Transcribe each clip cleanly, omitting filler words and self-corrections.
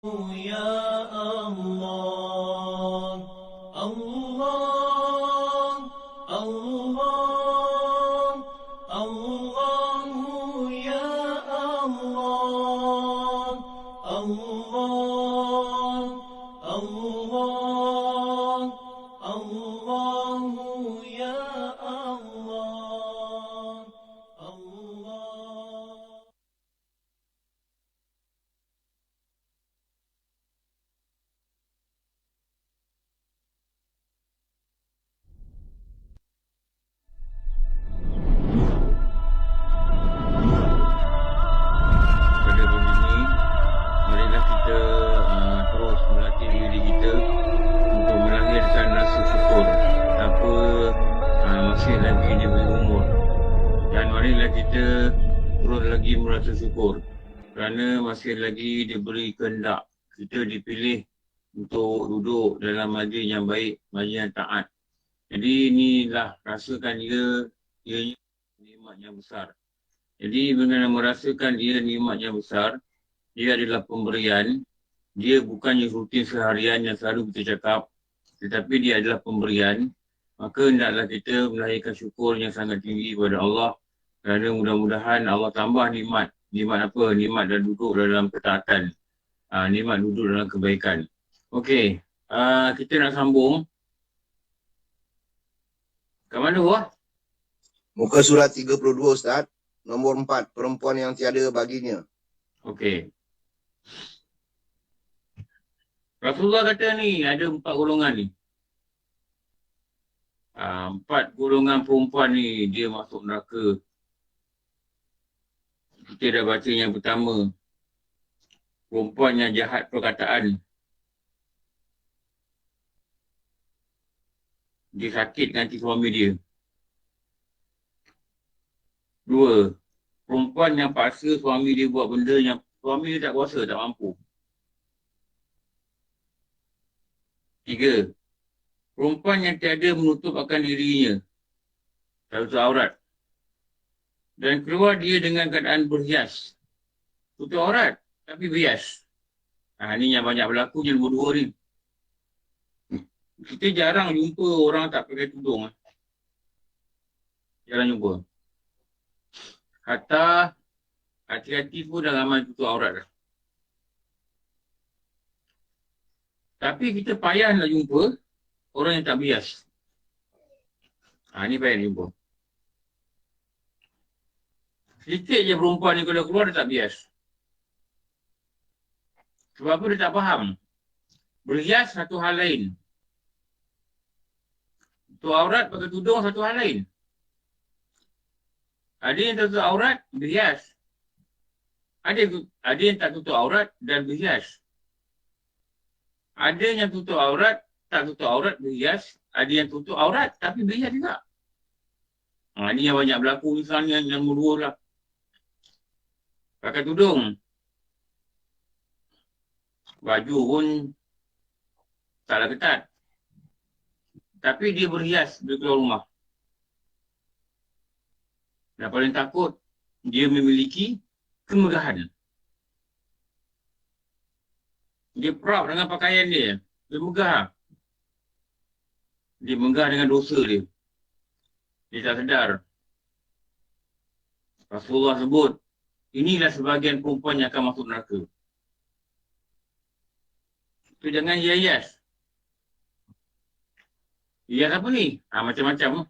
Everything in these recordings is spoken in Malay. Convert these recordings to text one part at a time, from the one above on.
يا الله الله الله الله يا الله الله الله الله يا الله الله. Pada pagi ini, marilah kita terus melatih diri kita untuk melahirkan rasa syukur betapa masih lagi diberi umur. Dan marilah kita terus lagi merasa syukur kerana masih lagi diberi kehendak. Kita dipilih untuk duduk dalam majlis yang baik, majlis yang taat. Jadi inilah rasakan ianya nikmat yang besar. Jadi dengan merasakan dia nikmat yang besar, dia adalah pemberian. Dia bukannya rutin seharian yang selalu kita cakap, tetapi dia adalah pemberian. Maka hendaklah kita melahirkan syukur yang sangat tinggi kepada Allah. Kerana mudah-mudahan Allah tambah nikmat. Nikmat apa? Nikmat dan duduk dalam ketaatan. Nikmat duduk dalam kebaikan. Okey, kita nak sambung. Kat mana Wah? Muka surat 32 Ustaz. Nombor 4, perempuan yang tiada baginya. Okey. Rasulullah kata ni, ada 4 golongan ni. 4 golongan perempuan ni, dia masuk neraka. Kita dah baca yang pertama. Perempuan yang jahat perkataan. Dia sakit nanti suami dia. 2. Perempuan yang paksa suami dia buat benda yang suami dia tak kuasa, tak mampu. 3. Perempuan yang tiada menutup akan dirinya. Tak tutup aurat. Dan keluar dia dengan keadaan berhias. Tutup aurat, tapi berhias. Ni yang banyak berlaku yang nombor 2 ni. Kita jarang jumpa orang tak pakai tudung. Jarang jumpa. Hatta hati-hati pun dah ramai tutup aurat dah. Tapi kita payah nak jumpa orang yang tak bias. Ni payah nak jumpa. Sedikit je perempuan ni kalau keluar dia tak bias. Sebab apa dia tak faham? Berhias satu hal lain. Tutup aurat pakai tudung satu hal lain. Ada yang tak tutup aurat, berhias. Ada yang tak tutup aurat dan berhias. Ada yang tutup aurat, tak tutup aurat, berhias. Ada yang tutup aurat tapi berhias juga. Ni yang banyak berlaku misalnya yang nombor 2 lah. Pakai tudung. Baju pun taklah ketat. Tapi dia berhias bila keluar rumah. Dan paling takut, dia memiliki kemegahan. Dia proud dengan pakaian dia. Dia megah. Dia megah dengan dosa dia. Dia tak sedar. Rasulullah sebut, inilah sebahagian perempuan yang akan masuk neraka. Tu jangan hias. Hias apa ni? Macam-macam.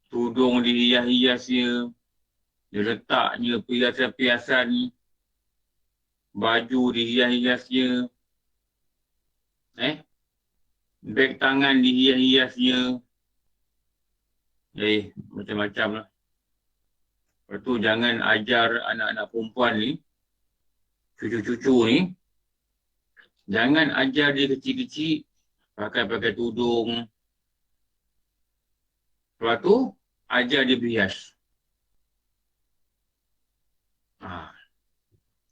Tudung dihias-hiasnya. Dia letaknya perhiasan-perhiasan. Baju dihias-hiasnya. Beg tangan dihias-hiasnya. Macam-macam lah. Lepas tu jangan ajar anak-anak perempuan ni, cucu-cucu ni, jangan ajar dia kecil-kecil pakai tudung. Lepas tu, ajar dia berhias.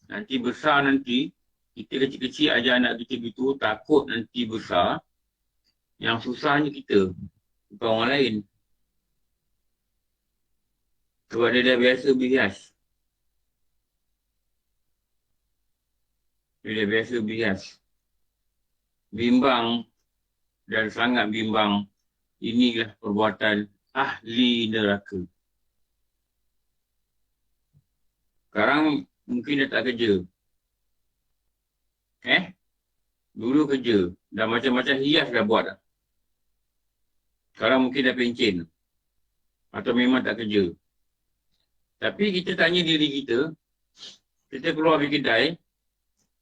Nanti besar nanti, kita kecil-kecil ajar anak kita gitu, takut nanti besar, yang susahnya kita, bukan orang lain. Sebab dia dah biasa berhias. Dia biasa bias. Bimbang dan sangat bimbang. Inilah perbuatan ahli neraka. Sekarang mungkin dah tak kerja. Dulu kerja. Dah macam-macam hias dah buat dah. Sekarang mungkin dah pencen. Atau memang tak kerja. Tapi kita tanya diri kita, kita keluar dari kedai,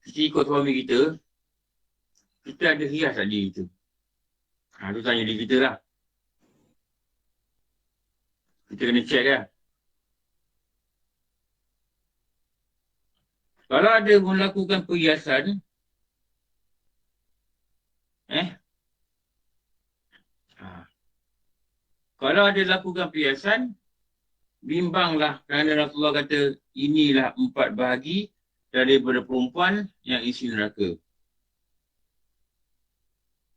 kita ikut suami kita, kita ada hias tak diri kita? Tu tanya diri kita lah. Kita kena check lah. Kalau ada melakukan perhiasan, kalau ada lakukan perhiasan, bimbanglah kerana Rasulullah kata, inilah 4 bahagi daripada perempuan yang isi neraka.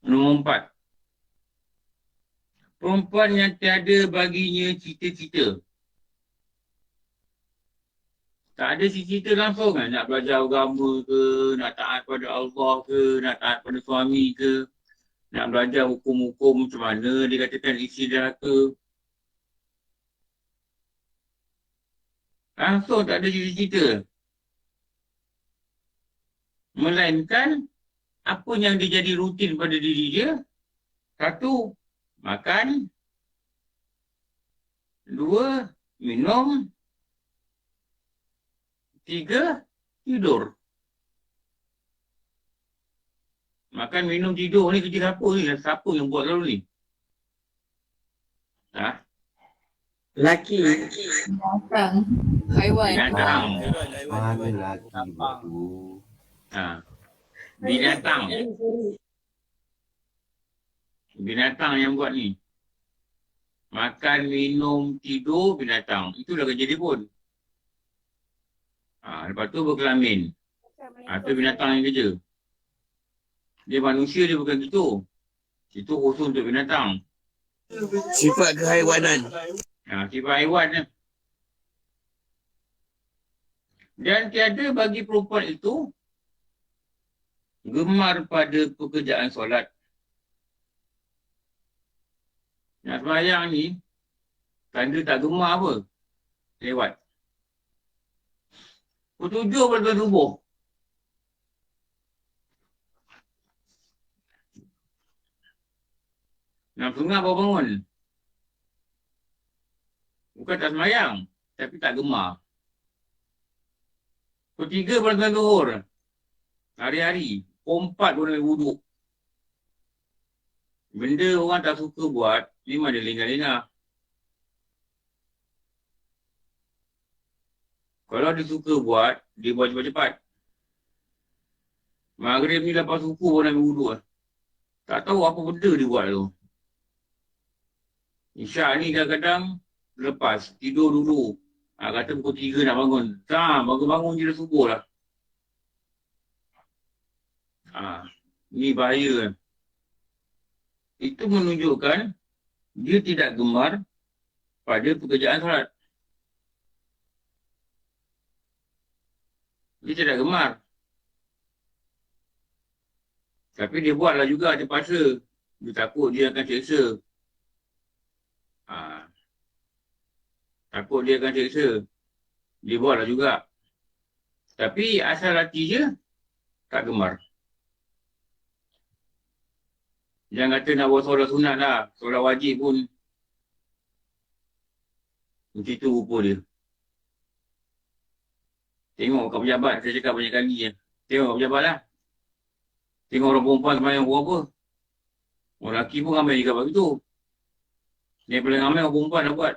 Nombor 4. Perempuan yang tiada baginya cita-cita. Tak ada cita-cita langsung kan? Nak belajar agama ke, nak taat pada Allah ke, nak taat pada suami ke, nak belajar hukum-hukum macam mana dikatakan isi neraka. Langsung tak ada cita-cita. Melainkan, apa yang dia jadi rutin pada diri dia? 1, makan. 2, minum. 3, tidur. Makan, minum, tidur ni kerja siapa ni? Siapa yang buat lalu ni? Laki. Binatang. Haiwan. Binatang. Mana laki tu? Binatang. Binatang yang buat ni. Makan, minum, tidur, binatang. Itulah kerja dia pun. Lepas tu berkelamin. Itu binatang yang kerja. Dia manusia, dia bukan gitu. Itu khusus untuk binatang. Sifat kehaiwanan. Sifat haiwan ni. Dan tiada bagi perempuan itu gemar pada pekerjaan solat. Nak sembahyang ni, tanda tak gemar apa? Lewat. Pukul 7 pada subuh. Nak sungai baru bangun. Bukan tak sembahyang, tapi tak gemar. Pukul 3 pada zuhur. Hari-hari. Pukul 4 pun nak wuduk. Benda orang tak suka buat, memang dia lengah-lengah. Kalau dia suka buat, dia buat cepat-cepat. Maghrib ni lepas suku pun nak wuduk. Tak tahu apa benda dia buat tu. Isyak ni kadang-kadang lepas, tidur dulu. Kata pukul 3 nak bangun. Bangun-bangun je dah subuh lah. Ni bahaya. Itu menunjukkan dia tidak gemar pada pekerjaan solat. Dia tidak gemar. Tapi dia buatlah juga, dia paksa. Dia takut dia akan seksa. Takut dia akan seksa. Dia buatlah juga. Tapi asal hati je, tak gemar. Jangan kata nak buat solat sunat lah. Solat wajib pun macam tu rupa dia. Tengok kat pejabat, saya cakap banyak kali je. Tengok kat pejabat lah. Tengok orang perempuan semayang buat apa. Orang lelaki pun ramai juga begitu. Yang paling ramai orang perempuan dah buat.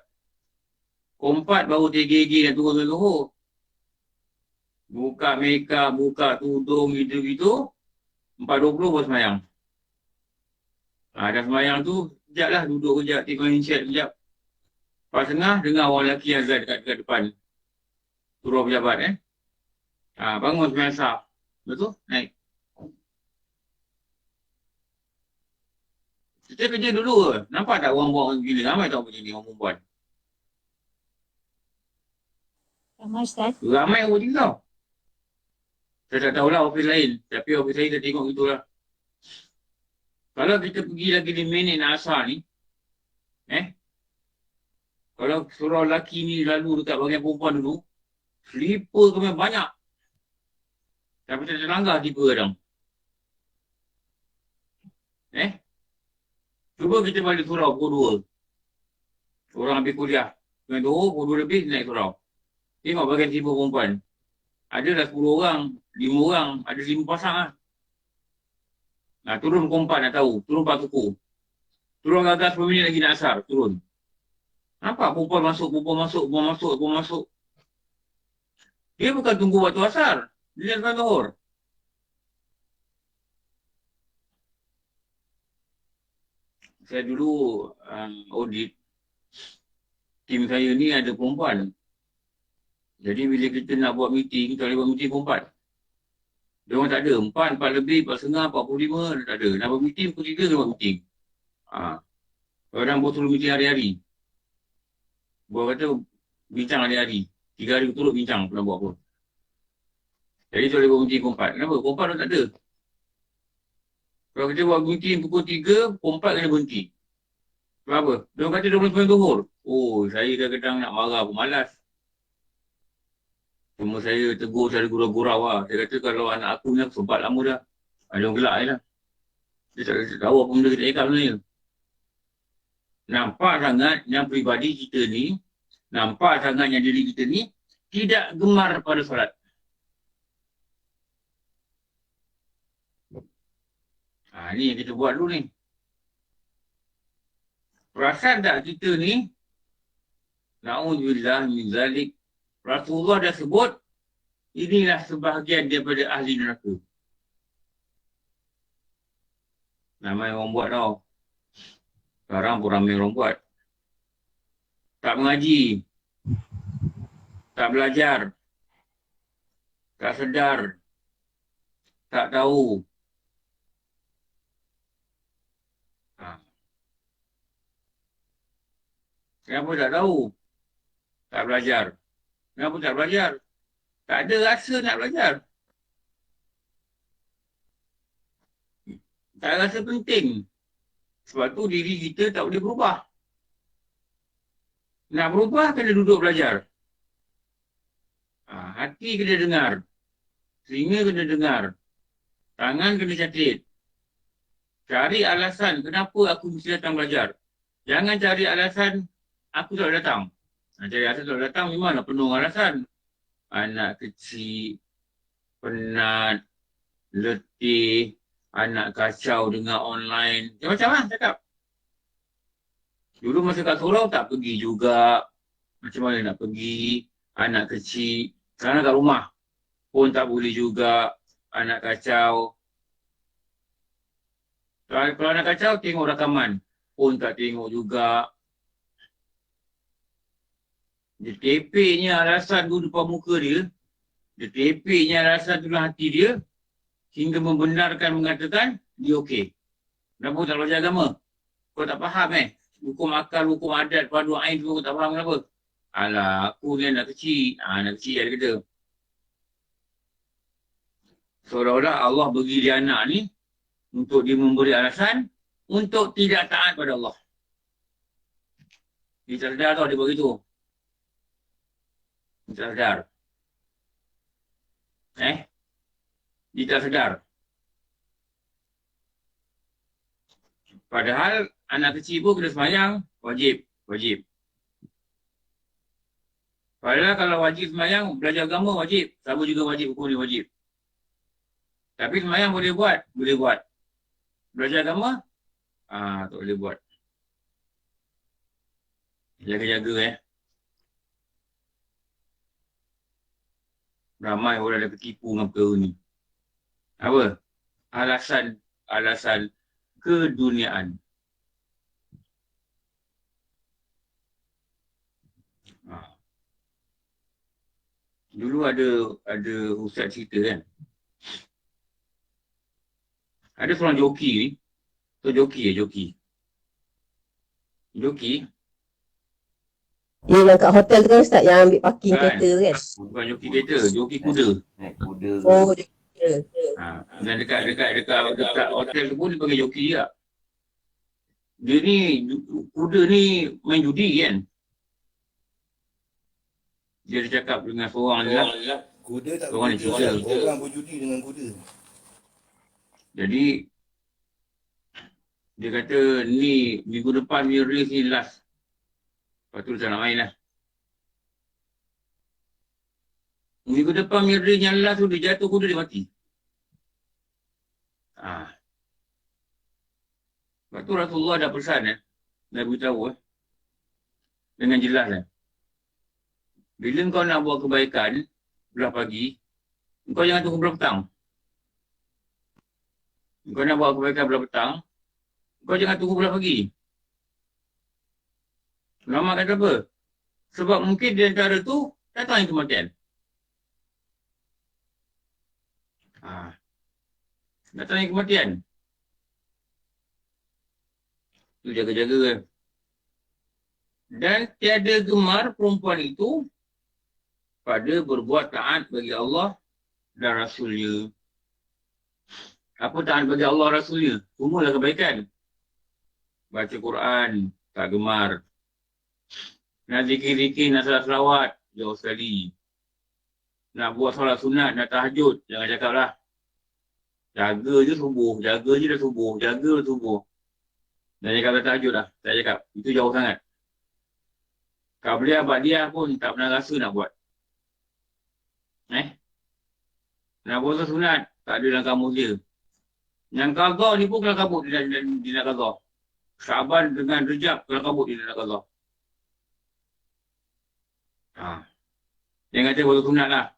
Kompat baru tergigi dan turun ke zuhur. Buka makeup, buka tudung gitu-gitu. 4.20 baru semayang. Dah semayang tu, sekejap lah duduk kejap, tengok handset kejap. Lepas tengah, dengar orang lelaki yang dekat depan. Turun pejabat bangun semayang sah. Betul? Naik. Kita kerja dulu ke? Nampak tak orang buat orang gila? Ramai tak macam ni orang perempuan? Ramai Ustaz. Ramai orang tinggal. Saya tak tahulah ofis lain. Tapi ofis lain dah tengok gitulah. Kalau kita pergi lagi di minit nak asar ni, kalau surau lelaki ni lalu dekat bahagian perempuan dulu, slipper kami banyak. Tapi tak terlanggar tiba kadang. Cuba kita balik surau pukul 2. Orang habis kuliah. Dengan Johor, pukul 2 lebih naik surau. Tengok bahagian tiba perempuan. Ada dah 10 orang, 5 orang, ada 5 pasang lah. Nah, turun pukul 4 nak tahu. Turun 4 suku. Turun agak 10 minit lagi nak asar. Turun. Nampak perempuan masuk. Dia bukan tunggu waktu asar. Dia datang Johor. Saya dulu audit. Tim saya ni ada perempuan. Jadi bila kita nak buat meeting, kita boleh buat meeting pukul 4. Dia orang tak ada. 4 lebih, 4.30, 45, dia tak ada. Nak buat meeting, pukul 3 dia buat meeting. Orang buat suruh meeting hari-hari. Buat kata bincang hari-hari. 3 hari turut bincang pernah buat apa. Jadi tu boleh buat meeting pukul 4. Kenapa? Pukul 4 orang tak ada. Kalau kita buat meeting pukul 3, pukul 4 kena berhenti. Sebab apa? Dia orang kata 29 Johor. Oh, saya kadang-kadang nak marah pun malas. Cuma saya tegur secara gurau-gurau lah. Saya kata kalau anak aku ni aku sempat lama dah. Ada orang gelak je lah. Dia tak tahu apa benda kita cakap sebenarnya. Nampak sangat yang peribadi kita ni, nampak sangat yang diri kita ni tidak gemar pada solat. Ni yang kita buat dulu ni. Perasan tak kita ni, na'udzubillah min zalik, Rasulullah dah sebut, inilah sebahagian daripada ahli neraka. Ramai orang buat tau. Sekarang pun ramai orang buat. Tak mengaji. Tak belajar. Tak sedar. Tak tahu. Kenapa tak tahu? Tak belajar. Kenapa tak belajar? Tak ada rasa nak belajar. Tak rasa penting. Sebab tu diri kita tak boleh berubah. Nak berubah kena duduk belajar. Hati kena dengar. Telinga kena dengar. Tangan kena catat. Cari alasan kenapa aku mesti datang belajar. Jangan cari alasan aku tak datang. Cari alasan tak datang memanglah penuh alasan. Anak kecil, penat, letih, anak kacau dengan online. Macam-macam lah cakap. Dulu masa kat surau tak pergi juga. Macam mana nak pergi. Anak kecil. Sekarang kat rumah pun tak boleh juga. Anak kacau. Kalau anak kacau tengok rakaman. Pun tak tengok juga. Dia tepeknya alasan tu depan muka dia. Dia tepeknya alasan tu dalam hati dia. Hingga membenarkan mengatakan dia okey. Kenapa tak belajar agama? Kau tak faham hukum akal, hukum adat, padu ain tu kau tak faham kenapa? Alah, aku ni anak kecil. Anak kecil dia kata. Seolah-olah Allah bagi dia anak ni untuk dia memberi alasan untuk tidak taat pada Allah. Dia tak sedar tau dia buat gitu. Dia tak sedar. Dia tak sedar. Padahal anak kecil pun kena sembahyang, wajib. Padahal kalau wajib sembahyang, belajar agama wajib. Sama juga wajib, hukum dia wajib. Tapi sembahyang boleh buat. Belajar agama, tak boleh buat. Jaga-jaga Ramai orang dah tertipu dengan perkara ni. Apa? Alasan keduniaan. Dulu ada ustaz cerita kan. Ada seorang joki ni. Tu joki. Joki. Yang kat hotel tu kan Ustaz, yang ambil parking kereta tu kan? Bukan joki kereta, joki kuda. Naik kuda. Oh, Dan dekat hotel tu pun dia panggil joki juga. Dia ni, kuda ni main judi kan. Dia cakap dengan seorang ni lah. Kuda tak Orang ni cerita. Orang berjudi dengan kuda. Jadi, dia kata ni minggu depan ni race ni last. Lepas tu dia tak nak main lah. Minggu depan ni race yang last tu dia jatuh kuda dia mati. Lepas tu Rasulullah dah pesan dah beritahu dengan jelas bila kau nak buat kebaikan belah pagi, kau jangan tunggu belah petang. Kau nak buat kebaikan belah petang, kau jangan tunggu belah pagi. Ulama kata apa? Sebab mungkin di antara tu datang kematian. Datang kematian. Tu jaga-jaga. Dan tiada gemar perempuan itu pada berbuat taat bagi Allah dan Rasulnya. Apa taat bagi Allah Rasulnya? Semualah kebaikan. Baca Quran, tak gemar. Nak zikir-zikir, nak salat selawat, jauh sekali. Nak buat solat sunat, nak tahajud, jangan cakap lah. Jaga je subuh, jaga je dah subuh, jaga dah subuh. Dan cakap dah tahajud lah, tak cakap. Itu jauh sangat. Qabliyah, Ba'diyah pun tak pernah rasa nak buat. Nak buat sunat, tak ada dalam kamus dia. Yang qadha ni pun kalau kabut dia nak qadha. Syaban dengan Rejab kalau kabut dia nak qadha. Dia kata buat sunat lah.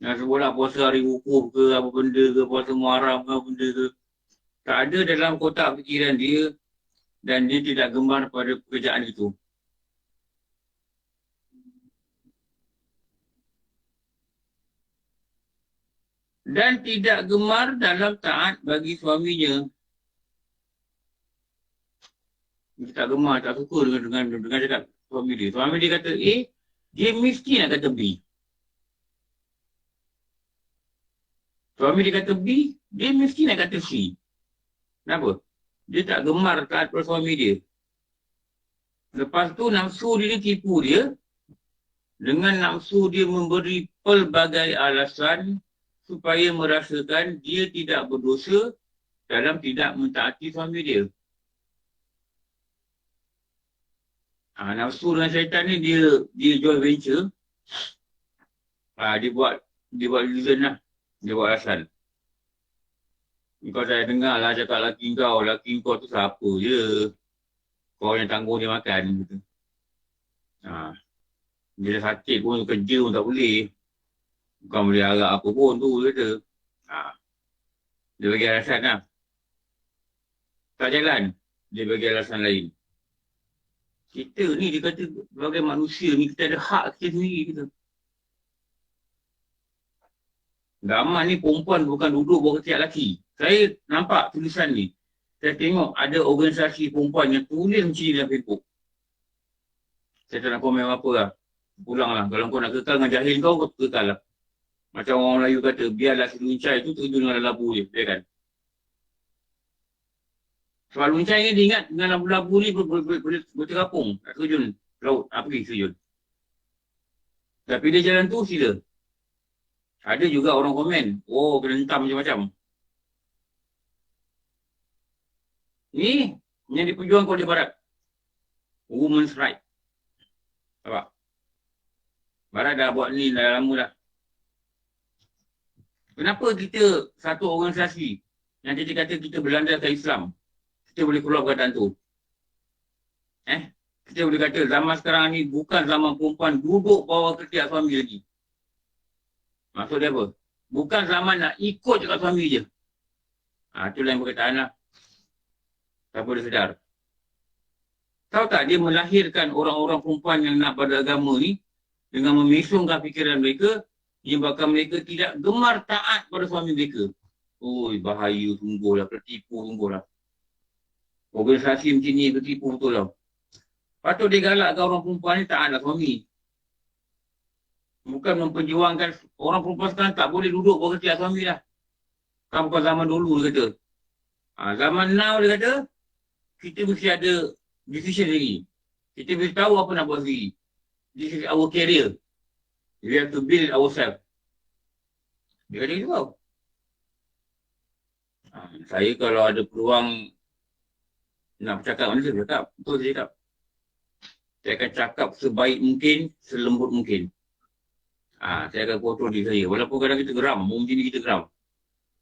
Yang sebutlah puasa hari wukuf ke, apa benda ke, puasa Muharram ke, apa benda ke. Tak ada dalam kotak fikiran dia dan dia tidak gemar pada pekerjaan itu. Dan tidak gemar dalam taat bagi suaminya. Dia tak gemar, tak suka dengan cakap suami dia. Suami dia kata A, dia mesti nak kata B. Suami dia kata B, dia mesti nak kata C. Kenapa? Dia tak gemar taat pada suami dia. Lepas tu nafsu dia ni tipu dia. Dengan nafsu dia memberi pelbagai alasan supaya merasakan dia tidak berdosa dalam tidak mentaati suami dia. Nafsu dengan syaitan ni dia joint venture. Dia buat reason lah. Dia buat alasan. Kau saya dengar lah cakap laki kau tu siapa je. Kau yang tanggung dia makan. Gitu. Dia dah sakit pun kerja pun tak boleh. Bukan boleh harap apa pun tu kata. Dia bagi alasan lah. Tak jalan. Dia bagi alasan lain. Kita ni dia kata sebagai manusia ni kita ada hak kita sendiri kita. Zaman ni perempuan bukan duduk bawah ketiak lelaki. Saya nampak tulisan ni. Saya tengok ada organisasi perempuan yang tulis macam ni dalam Facebook. Saya tak nak komen apa lah. Pulang lah. Kalau kau nak kekal dengan jahil kau kekal lah. Macam orang Melayu kata, biarlah si luncai tu terjun dengan labu je. Ya kan? Sebab luncai ni dia ingat dengan labu-labu ni berterapung. Tak terjun laut. Pergi terjun. Tapi dia jalan tu sila. Ada juga orang komen, kena hentam macam-macam. Ni yang diperjuangkan oleh Barat. Women's right. Nampak? Barat dah buat ni dah lama dah. Kenapa kita satu organisasi yang kita kata kita berlandaskan Islam, kita boleh keluar perkataan tu? Kita boleh kata zaman sekarang ni bukan zaman perempuan duduk bawah ketiak suami lagi. Maksud dia apa? Bukan zaman nak ikut cakap suami je. Itu lain perkataan lah. Tak boleh sedar. Tahu tak dia melahirkan orang-orang perempuan yang nak pada agama ni dengan memesongkan fikiran mereka menyebabkan mereka tidak gemar taat pada suami mereka. Bahaya sungguh lah. Tertipu sungguh lah. Organisasi macam ni tertipu betul lah. Patut dia galakkan orang perempuan ni taatlah suami. Bukan memperjuangkan orang perempuan sekarang tak boleh duduk bawah ketiak suami lah. Kan bukan zaman dulu dia kata. Zaman now dia kata, kita mesti ada decision sendiri. Kita mesti tahu apa nak buat sendiri. This is our career. We have to build ourselves. Dia kata gitu tau. Saya kalau ada peluang nak bercakap mana saya bercakap. Betul saya cakap. Saya akan cakap sebaik mungkin, selembut mungkin. Saya akan kontrol diri saya. Walaupun kadang kita geram, mungkin kita geram.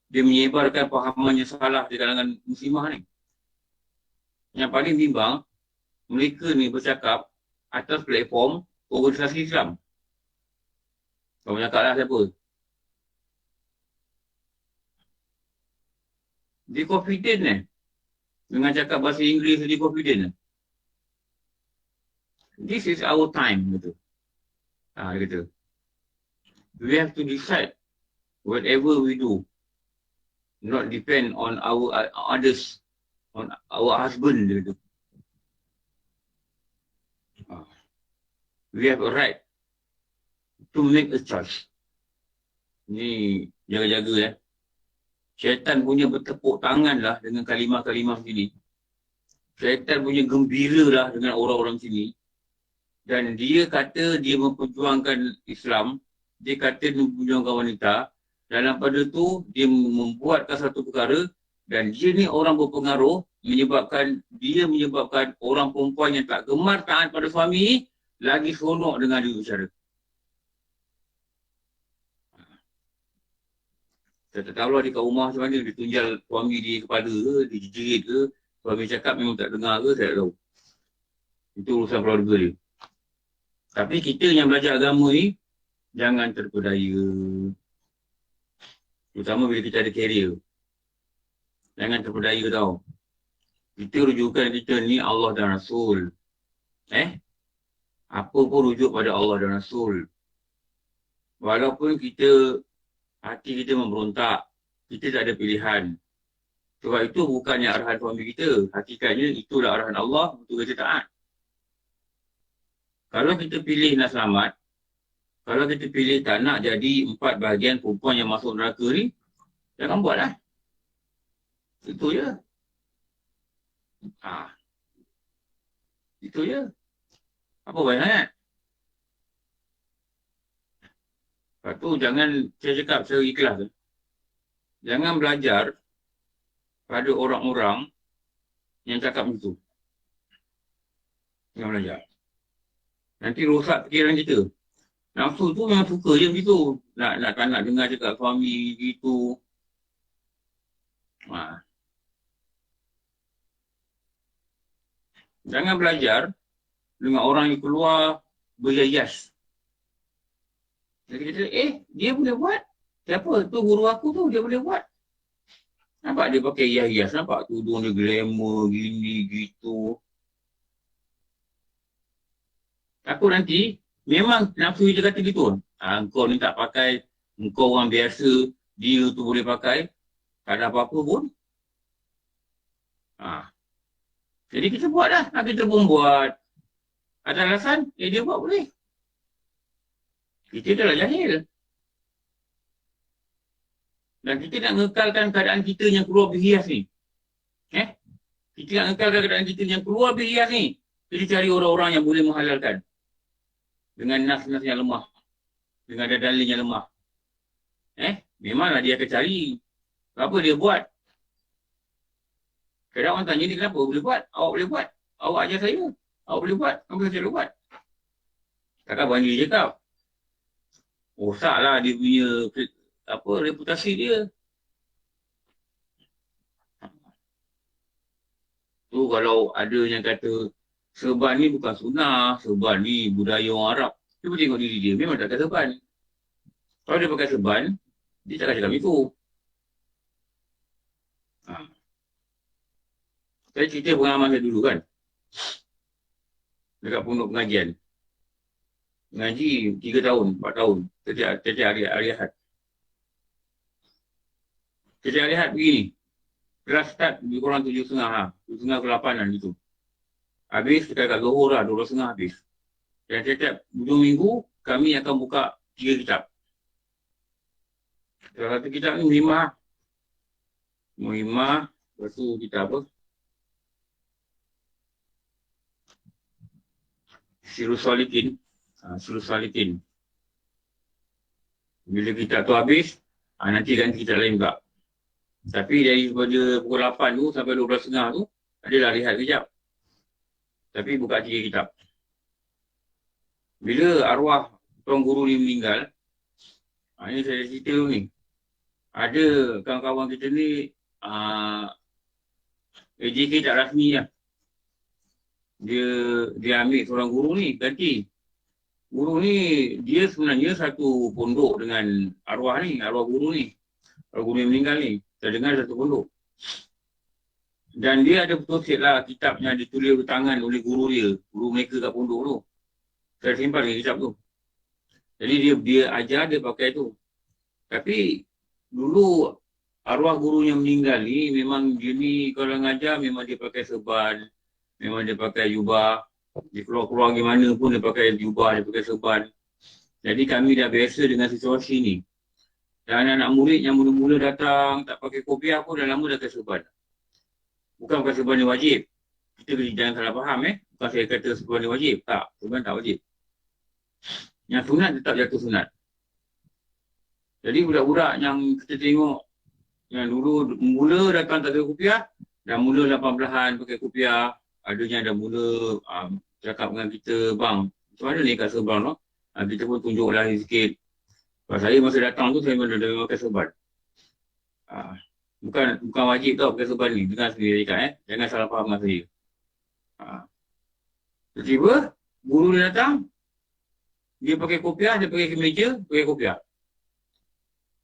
Dia menyebarkan fahaman yang salah di kalangan muslimah ni. Yang paling bimbang, mereka ni bercakap atas platform organisasi Islam. Kau bercakap lah siapa? Dia confident dengan cakap bahasa Inggeris, dia confident This is our time, kata. Dia kata. We have to decide whatever we do. Not depend on our others, on our husband, dia kata. We have a right to make a choice. Ni jaga-jaga Syaitan punya bertepuk tangan lah dengan kalimah-kalimah sini. Syaitan punya gembira lah dengan orang-orang sini. Dan dia kata dia memperjuangkan Islam. Dia kata dia memperjuangkan wanita. Dalam pada tu, dia membuatkan satu perkara. Dan dia ni orang berpengaruh. Menyebabkan orang perempuan yang tak gemar taat pada suami lagi seronok dengan dia bicara. Saya tak tahu lah dia kat rumah macam mana. Dia tunjal suami dia kepala ke, dia jerit ke. Suami cakap memang tak dengar ke, saya tak tahu. Itu urusan keluarga dia. Tapi kita yang belajar agama ni, jangan terpedaya. Terutama bila kita ada career. Jangan terpedaya tau. Kita rujukan kita ni Allah dan Rasul. Apa pun rujuk pada Allah dan Rasul. Walaupun hati kita memberontak, kita tak ada pilihan. Sebab itu bukannya arahan suami kita. Hakikatnya itulah arahan Allah untuk kita taat. Kalau kita pilih nak selamat, kalau kita pilih tak nak jadi 4 bahagian perempuan yang masuk neraka ni, jangan buatlah. Itu je. Itu je. Apa banyak sangat? Lepas tu jangan, saya cakap secara ikhlas. Jangan belajar pada orang-orang yang cakap macam tu. Jangan belajar. Nanti rosak fikiran kita. Nafsu tu memang suka je begitu. Tak nak dengar cakap suami gitu. Jangan belajar dengan orang yang keluar berhias. Jadi kita, dia boleh buat. Siapa? Tu guru aku tu, dia boleh buat. Nampak dia pakai hias-hias. Nampak tudung dia glamour, gini, gitu. Takut nanti, memang nafsu dia kata gitu. Engkau ni tak pakai, engkau orang biasa, dia tu boleh pakai. Tak ada apa-apa pun. Jadi kita buat dah. Kita pun buat. Ada alasan, dia buat boleh. Kita dah lah jahil. Dan kita nak ngekalkan keadaan kita yang keluar berhias ni. Kita nak ngekalkan keadaan kita yang keluar berhias ni. Kita cari orang-orang yang boleh menghalalkan. Dengan nas-nas yang lemah. Dengan dalil yang lemah. Memanglah dia akan cari. Apa dia buat? Kadang orang tanya ni kenapa boleh buat? Awak boleh buat? Awak ajar saya. Awak boleh buat? Apa saya boleh buat? Takkan banyak dia cakap. Rosaklah dia punya reputasi dia. Tu kalau ada yang kata serban ni bukan sunnah, serban ni budaya orang Arab. Cuba tengok diri dia, memang tak pakai serban. Kalau dia pakai serban, dia takkan cakap itu. Saya cerita pengalaman saya dulu kan. Dekat pondok pengajian. Mengaji 3 tahun, 4 tahun. Setiap hari Ahad. Setiap hari Ahad begini. Kelas start lebih kurang 7.30 7.30 ke 8 gitu. Habis kita kat Zohor lah, 12.30 habis. Dan setiap hujung minggu, kami akan buka 3 kitab. Salah satu kitab ni Mimah Muhimmah. Lepas tu kita apa? Sirus Salikin. Sirus Salikin. Bila kitab tu habis, nanti ganti kitab lain juga. Tapi daripada pukul 8 tu sampai 12.30 tu, adalah rehat kejap. Tapi buka 3 kitab. Bila arwah tuan guru ni meninggal, ini saya cerita dulu ni. Ada kawan-kawan kita ni, AJK tak rasmi lah. Dia ambil seorang guru ni, ganti. Guru ni, dia sebenarnya satu pondok dengan arwah ni, arwah guru ni. Arwah guru yang meninggal ni. Saya dengar satu pondok. Dan dia ada betul lah kitab yang ditulis tangan oleh guru dia. Guru mereka kat pondok tu. Saya simpan ni kitab tu. Jadi dia ajar, dia pakai tu. Tapi dulu arwah guru yang meninggal ni memang dia ni kalau ngajar memang dia pakai serban. Memang dia pakai jubah. Dia keluar-keluar gimana pun dia pakai jubah, dia pakai serban. Jadi kami dah biasa dengan situasi ni. Dan anak murid yang mula-mula datang tak pakai kopiah pun dah lama dah pakai serban. Bukan pakai serban yang wajib. Kita jangan salah faham Bukan saya kata serban yang wajib. Tak, serban tak wajib. Yang sunat tetap jatuh sunat. Jadi budak-budak yang kita tengok yang dulu mula datang tak pakai kopiah, dah mula 18-an pakai kopiah. Ada yang dah mula cakap dengan kita, bang, macam mana ni kat serban tu? Kita pun tunjuk lah sikit. Kalau saya masa datang tu, saya memang dah pakai serban. Bukan wajib tau pakai serban ni. Dengar sendiri cakap jangan salah faham dengan saya. Tiba-tiba, guru dia datang, dia pakai kopiah, dia pakai kemeja, pakai kopiah.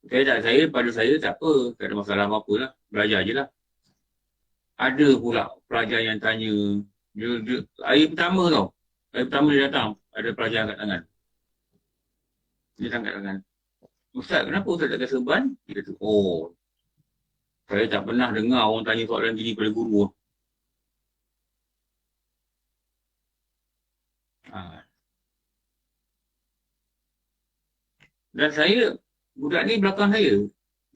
Pada saya tak apa, tak ada masalah apa-apa lah. Belajar je lah. Ada pula pelajar yang tanya, hari pertama tau, hari pertama dia datang, ada pelajar angkat tangan. Dia angkat tangan. Ustaz, kenapa Ustaz tak ada serban? Dia kata, saya tak pernah dengar orang tanya soalan gini pada guru. Dan saya, budak ni belakang saya.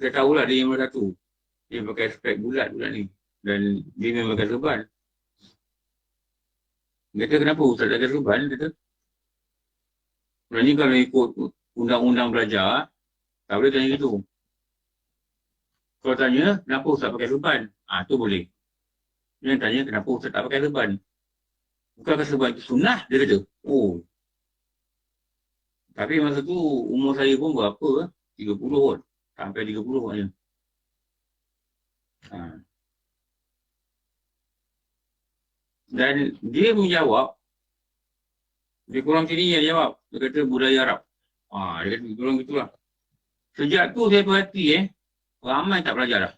Saya tahulah dia yang nombor 1. Dia pakai spek bulat budak ni. Dan dia memang pakai serban. Dia kata, kenapa Ustaz tak pakai serban? Dia kata, sebenarnya kalau ikut undang-undang belajar, tak boleh tanya gitu. Kalau tanya, kenapa Ustaz pakai serban? Tu boleh. Dia tanya, kenapa Ustaz tak pakai serban? Bukankah serban itu sunnah? Dia kata, Tapi masa tu, umur saya pun berapa? 30 kot. Sampai 30 maknanya. Dan dia menjawab, dia kurang sini yang jawab. Dia kata budaya Arab. Dia kata kurang gitulah. Sejak tu saya perhati ramai tak belajar dah.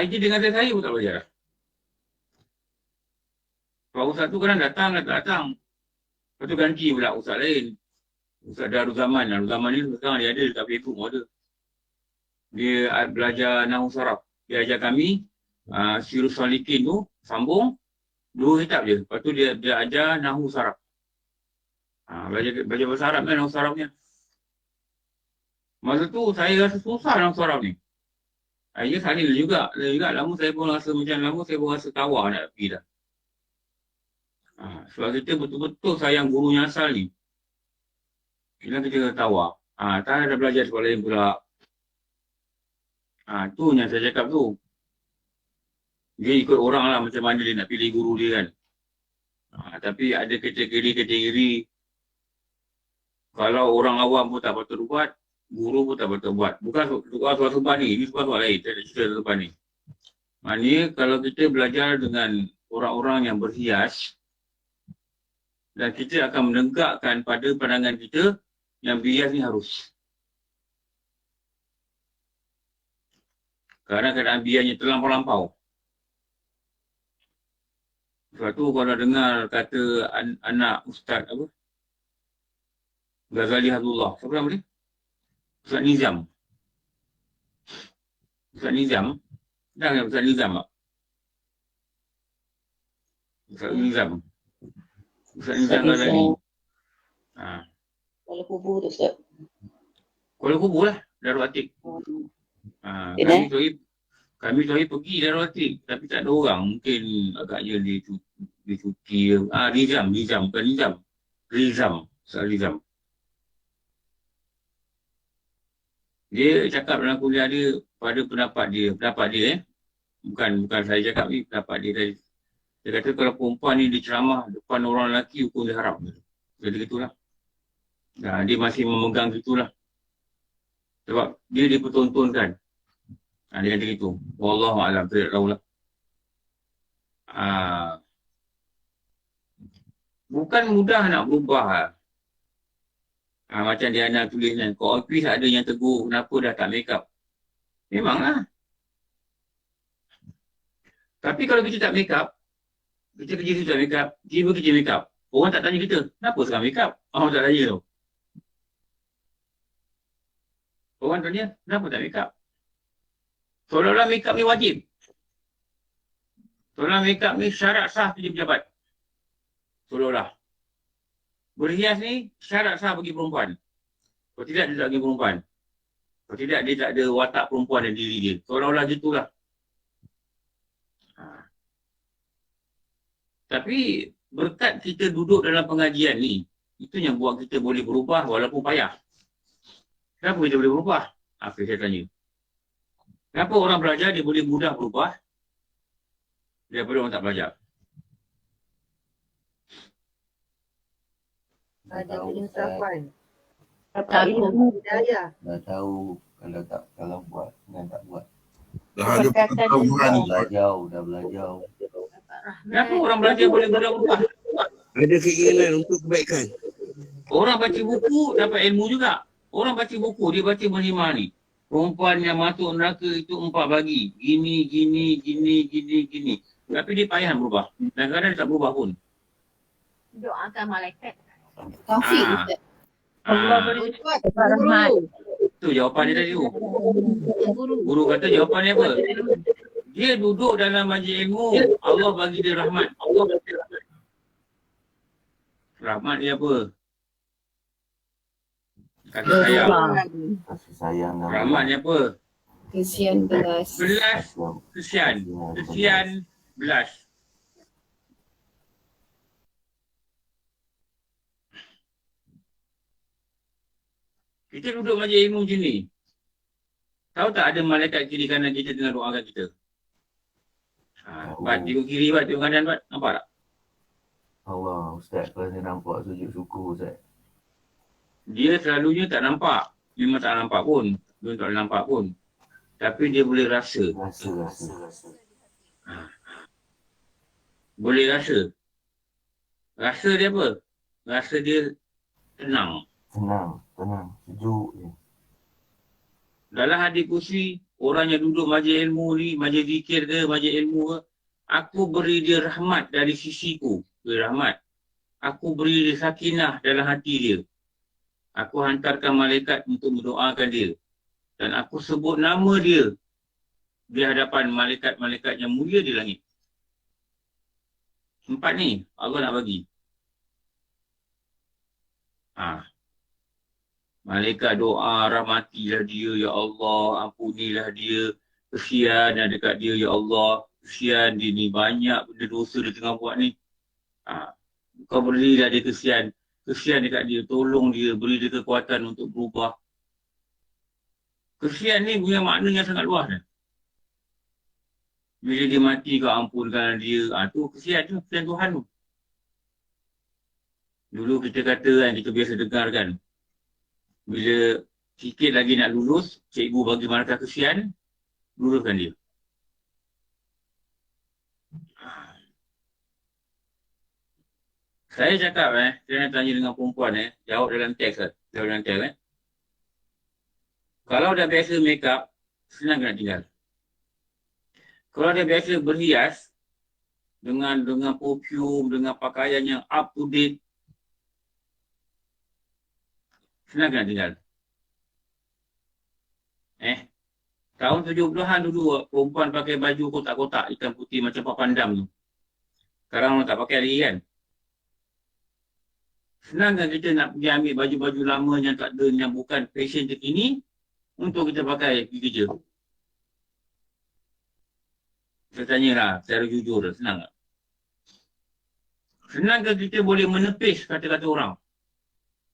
IT dengan saya pun tak belajar dah. Kalau ustaz tu kadang datang. Lepas tu ganti pula ustaz lain. Ustaz Darul Zaman. Darul Zaman ni sekarang dia ada dekat Facebook pun ada. Dia belajar Nahwu Saraf. Dia ajar kami Sirus Salikin tu sambung 2 kitab je. Lepas tu dia ajar Nahwu Saraf. Belajar bahasa Arab kan Nahwu Sarafnya. Masa tu saya rasa susah Nahwu Saraf ni. Akhirnya salil juga. Lama saya pun rasa macam lama saya pun rasa tawar nak pergi dah. Sebab kita betul-betul sayang gurunya asal ni. Bila kita tawar. Tak ada belajar sekolah lain pula. Tu yang saya cakap tu. Dia ikut orang lah macam mana dia nak pilih guru dia kan. Tapi ada kategori. Kalau orang awam pun tak patut buat, guru pun tak patut buat. Bukan soal serban ni, ini soal lain. Saya nak cerita serban ni. Maknanya kalau kita belajar dengan orang-orang yang berhias, dan kita akan menegakkan pada pandangan kita yang bias ni harus. Kerana keadaan biasnya terlampau-lampau. Sebab tu kalau dengar kata anak Ustaz apa? Ghazali Abdullah. Siapa nama dia? Ustaz Nizam. Ustaz Nizam. Dah Ustaz Nizam tak? Ustaz Nizam. Ustaz Nizam Ghazali. Kalau kubur tu Ustaz. Kuala Kubur lah, Darul Atik. Kami tu hari pergi Darul Atik, tapi tak ada orang. Mungkin agaknya dia cuti. Rizam, bukan Rizam. Rizam. Dia cakap dalam kuliah dia, pada pendapat dia, bukan saya cakap ni, pendapat dia tadi. Dia kata kalau perempuan ni dia ceramah depan orang lelaki, hukum dia haram. Jadi gitulah. Dia masih memegang gitulah. Sebab dia dipertontonkan. Dia kata gitu. Wallahualam, saya tak tahulah. Bukan mudah nak berubah. Macam Diana tulis kan. Kau Hafiz ada yang tegur, kenapa dah tak make up? Memanglah. Tapi kalau kita tak make up, kita kerja tak make up, tiba kerja make up. Orang tak tanya kita, kenapa sekarang make up? Orang tak tanya tau. Orang tanya, kenapa tak make up? Seolah-olah make up ni wajib. Seolah make up ni syarat sah kerja pejabat. Seolah-olah. Berhias ni syarat sah bagi perempuan. Kalau tidak, dia tak bagi perempuan. Kalau tidak, dia tak ada watak perempuan dalam diri dia. Seolah-olah gitulah. Tapi berkat kita duduk dalam pengajian ni, itu yang buat kita boleh berubah walaupun payah. Kenapa kita boleh berubah? Apa saya tanya. Kenapa orang belajar dia boleh mudah berubah daripada orang tak belajar? Ada penyesapan. Tak Ilmu hidayah. Dah tahu kalau buat dan tak buat. Dah ada pengetahuan. Dah belajar. Kenapa orang belajar boleh mudah berubah? Ada keinginan untuk kebaikan. Orang baca buku dapat ilmu juga. Orang baca buku, dia baca menimah ni. Perempuan yang masuk neraka itu 4 bagi. Gini. Tapi dia payah berubah. Dan kadang dia tak berubah pun. Doakan malaikat. Taufik. Allah beri rahmat. Itu jawapan dia tadi tu. Guru. Guru kata jawapan dia apa? Dia duduk dalam majlis ilmu. Allah bagi dia rahmat. Rahmat dia apa? Kasih sayang. Kasih sayang dan Rahmat dia apa? Kesian belas. Belas. Kesian. Belas. Kita duduk majlis ilmu macam ni. Tahu tak ada malaikat kiri kanan kita tengah doakan kita? Bat tengok kiri, bat tengok kanan, bat. Nampak tak? Allah, Ustaz, kalau saya nampak sujud syukur, Ustaz. Dia selalunya tak nampak. Memang tak nampak pun. Dia tak boleh nampak pun. Tapi dia boleh rasa. Rasa. Boleh rasa. Rasa dia apa? Rasa dia tenang. Tenang. Sejuk je. Dalam hadis kursi, orang yang duduk majlis ilmu ni, majlis zikir ke, majlis ilmu ke, aku beri dia rahmat dari sisiku. Rahmat. Aku beri dia sakinah dalam hati dia. Aku hantarkan malaikat untuk mendoakan dia. Dan aku sebut nama dia di hadapan malaikat-malaikat yang mulia di langit. 4 ni Allah nak bagi. Malaikat doa, rahmatilah dia, ya Allah, ampunilah dia. Kesian ada dekat dia, ya Allah. Kesian dia ni, banyak benda dosa dia tengah buat ni. Kau berilah dia kesian. Kesian dekat dia, tolong dia, beri dia kekuatan untuk berubah. Kesian ni punya maknanya sangat luas kan. Bila dia mati kau ampunkan dia, tu kesian tu, kesian Tuhan tu. Dulu kita kata kan, kita biasa dengar kan. Bila sikit lagi nak lulus, cikgu bagi markah kesian, luluskan dia. Saya cakap saya nak tanya dengan perempuan jawab dalam teks Kalau dah biasa make up, senang nak tinggal. Kalau dah biasa berhias dengan perfume, dengan pakaian yang up to date, senang nak tinggal. Tahun 70-an dulu perempuan pakai baju kotak-kotak hitam putih macam Pak Pandam tu. Sekarang orang tak pakai lagi kan. Senang kan kita nak pergi ambil baju-baju lama yang tak ada, yang bukan fashion terkini untuk kita pakai pergi kerja? Saya tanyalah secara jujur, senang tak? Senang ke kita boleh menepis kata-kata orang?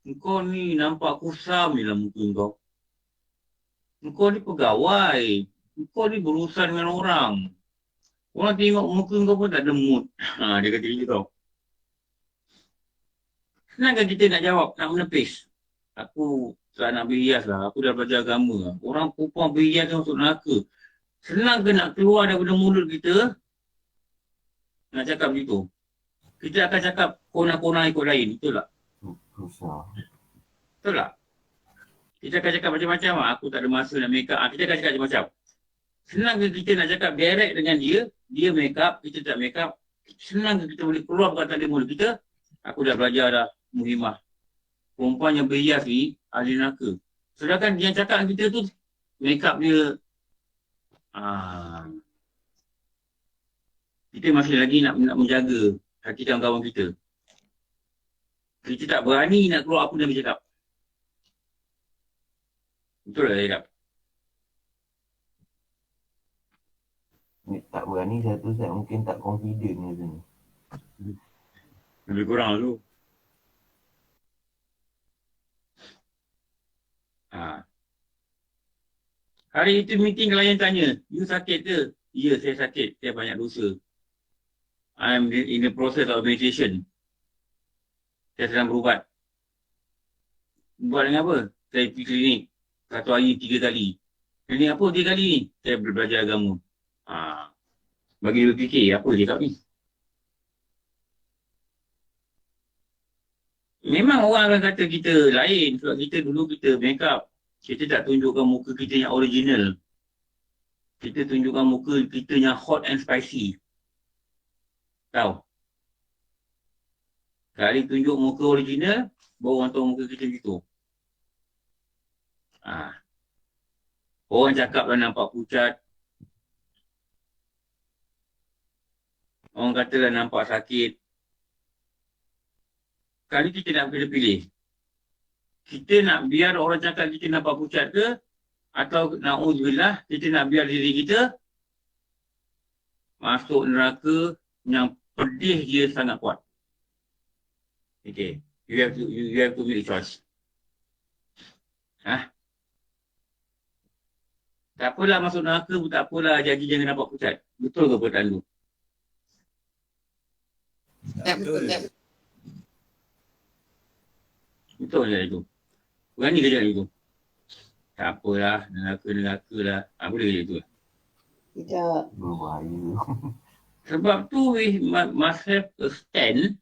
Engkau ni nampak kusam je lah muka kau. Engkau ni pegawai. Engkau ni berurusan dengan orang. Orang tengok muka kau pun tak ada mood. Dia kata gitu tau. Senang kan kita nak jawab, nak menepis? Aku tak nak berhias lah. Aku dah belajar agama. Orang perempuan berhias kan masuk neraka. Senang ke nak keluar daripada mulut kita nak cakap begitu? Kita akan cakap kona-kona ikut lain. Betul tak? Susah. Betul tak? Kita akan cakap macam-macam. Aku tak ada masa nak make up. Kita akan cakap macam-macam. Senang ke kita nak cakap direct dengan dia, dia make up, kita tak make up. Senang ke kita boleh keluar perkataan dari mulut kita? Aku dah belajar dah, Muhimah. Perempuan yang berhias ni, ahli neraka. Sedangkan yang cakap dengan kita tu, make up dia, kita masih lagi nak menjaga hati kawan-kawan kita. Kita tak berani nak keluar apa Nabi cakap. Betul tak saya cakap? Ni tak berani satu set mungkin tak confident macam ni. Lebih kurang tu. Hari itu meeting klien tanya, you sakit ke? Ya, saya sakit. Saya banyak dosa. I'm in the process of meditation. Saya sedang berubat. Buat dengan apa? Saya pergi klinik. 1 hari 3 kali. Klinik apa 3 kali ni? Saya belajar agama. Bagi dia fikir, apa dia cakap ni? Memang orang akan kata kita lain. Sebab kita dulu kita make up. Kita tak tunjukkan muka kita yang original. Kita tunjukkan muka kita yang hot and spicy. Tahu? Kali tunjuk muka original, baru orang tahu muka kita gitu. Orang cakap lah nampak pucat. Orang kata lah nampak sakit. Kali kita nak pilih-pilih. Kita nak biar orang cakap kita nampak pucat ke? Atau na'udzubillah, kita nak biar diri kita masuk neraka yang pedih dia sangat kuat. Okay. You have to make a choice. Tak apalah masuk neraka, tak apalah jadi jangan nampak pucat. Betul ke perkataan tu? Betul. Betul je itu. Berani kerja itu. Tak apalah, neraka lah. Boleh kerja itu. Tidak. Berbahaya. Sebab tu we must have a stand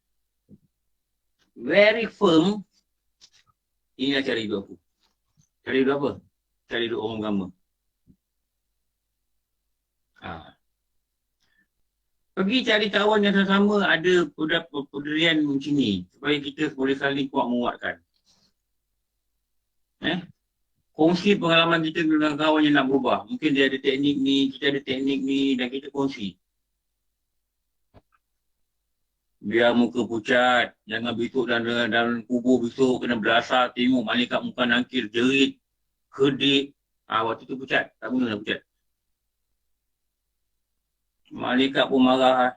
very firm. Inilah cara hidup aku. Cara hidup apa? Cara hidup orang agama. Pergi cari kawan yang sama ada pendirian macam ni. Supaya kita boleh saling kuat menguatkan. Kongsi pengalaman kita dengan kawan yang nak berubah. Mungkin dia ada teknik ni, kita ada teknik ni dan kita kongsi. Biar muka pucat, jangan bituk dalam kubur besok, kena belasah, tengok malaikat muka nangkir, jerit, kedik. Waktu tu pucat, tak guna pucat. Malaikat pun marah.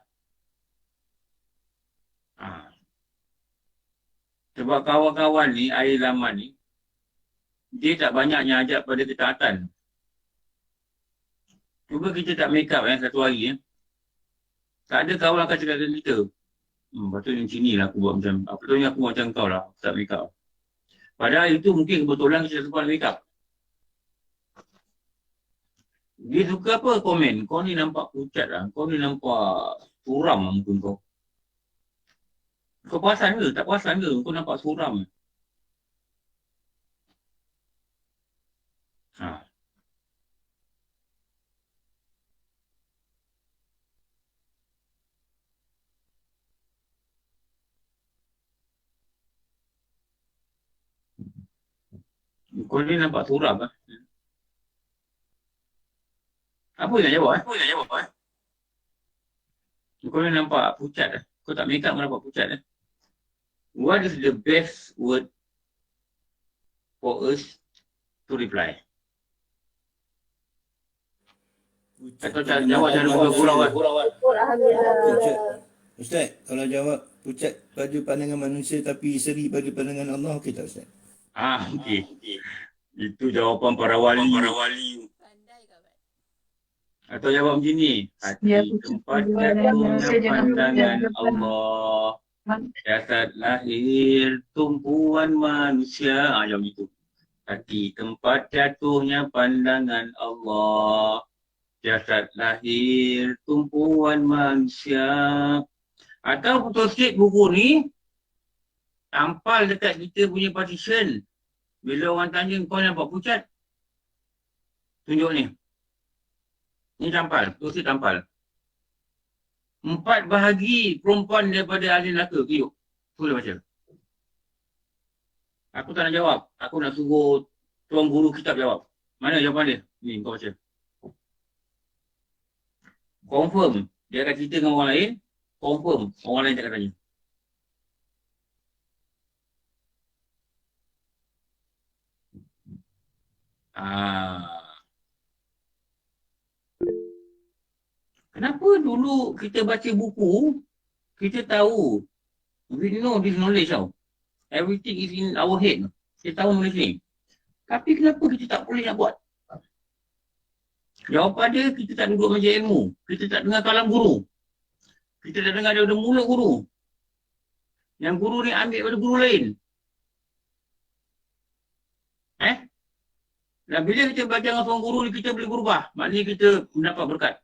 Sebab kawan-kawan ni, air zaman ni, dia tak banyaknya ajak pada ketaatan. Cuba kita tak make up satu hari. Tak ada kawan akan cakap dengan kita. Patutnya macam ni lah aku buat macam. Patutnya aku buat macam kau lah. Tak make up. Padahal itu mungkin kebetulan kita sempat make up. Dia suka apa komen? Kau ni nampak pucat lah. Kau ni nampak suram lah muka kau. Kau perasan ke? Tak perasan ke? Kau nampak suram. Kau ni nampak suram lah. Apa yang nak jawab? Kau ni nampak pucat lah. Kau tak make up kau nampak pucat lah. What is the best word for us to reply? Atau jawab cara gurau kan? Alhamdulillah. Ustaz, kalau jawab pucat pada pandangan manusia tapi seri pada pandangan Allah, okey tak Ustaz? Okey. Itu jawapan para wali. Atau jawab macam ni. Hati tempat jatuhnya pandangan Allah. Jasad lahir tumpuan manusia. Jawab itu. Hati tempat jatuhnya pandangan Allah. Jasad lahir tumpuan manusia. Atau putus sikit buku ni, tampal dekat kita punya partition. Bila orang tanya kau nampak pucat, tunjuk ni. Ni tampal, putus sikit tampal. 4 bahagi perempuan daripada ahli neraka. Yuk, boleh baca. Aku tak nak jawab. Aku nak suruh tuan guru kitab jawab. Mana jawapan dia? Ni, kau baca. Confirm. Dia akan cerita dengan orang lain. Confirm. Orang lain tak akan tanya. Kenapa dulu kita baca buku, kita tahu. We know this knowledge tau. Everything is in our head. Kita tahu knowledge ni. Tapi kenapa kita tak boleh nak buat? Jawapan dia, kita tak duduk meja ilmu. Kita tak dengar kalam guru. Kita tak dengar daripada mulut guru. Yang guru ni ambil daripada guru lain. Dan bila kita belajar dengan seorang guru ni, kita boleh berubah. Maknanya kita mendapat berkat.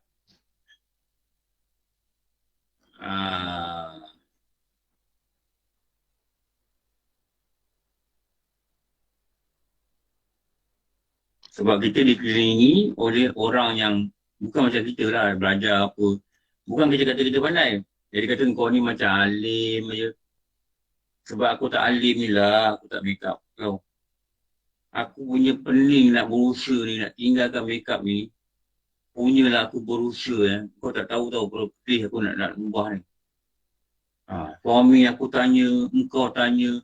Sebab kita dikelilingi oleh orang yang bukan macam kita lah, belajar apa. Bukan kita kata kita pandai. Jadi kata kau ni macam alim je. Sebab aku tak alim ni lah, aku tak make up kau. Aku punya pening nak berusaha ni, nak tinggalkan make up ni. Punyalah aku berusaha. Kau tak tahu berapa pedih aku nak ubah ni. Suami aku tanya, engkau tanya.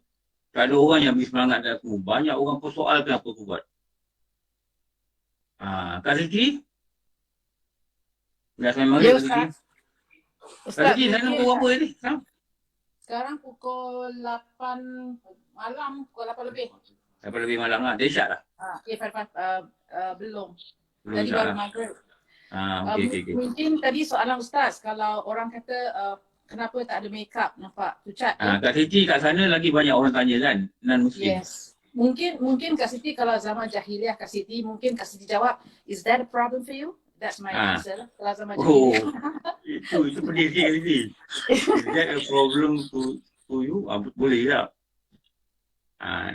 Tak ada orang yang beri semangat kat aku. Banyak orang persoalkan apa aku buat. Kak Siti? Dah sampai maghrib, Kak Siti? Kak Siti, sana pukul apa ni? Sekarang pukul 8 malam, pukul 8 lebih. 8 lebih malam lah. Dah isyak lah? Belum. Belum Tadi isyak baru lah. maghrib. Okey. Mungkin tadi soalan Ustaz, kalau orang kata kenapa tak ada make up, nampak pucat. Kak Siti kat sana lagi banyak orang tanya kan? Non-Muslim. Yes. Mungkin Kak Siti kalau zaman jahiliah Kak Siti, mungkin Kak Siti jawab, is that a problem for you? That's my answer. Kalau zaman jahiliah. Itu pedih sikit Kak Siti. Is that a problem to you? Boleh tak?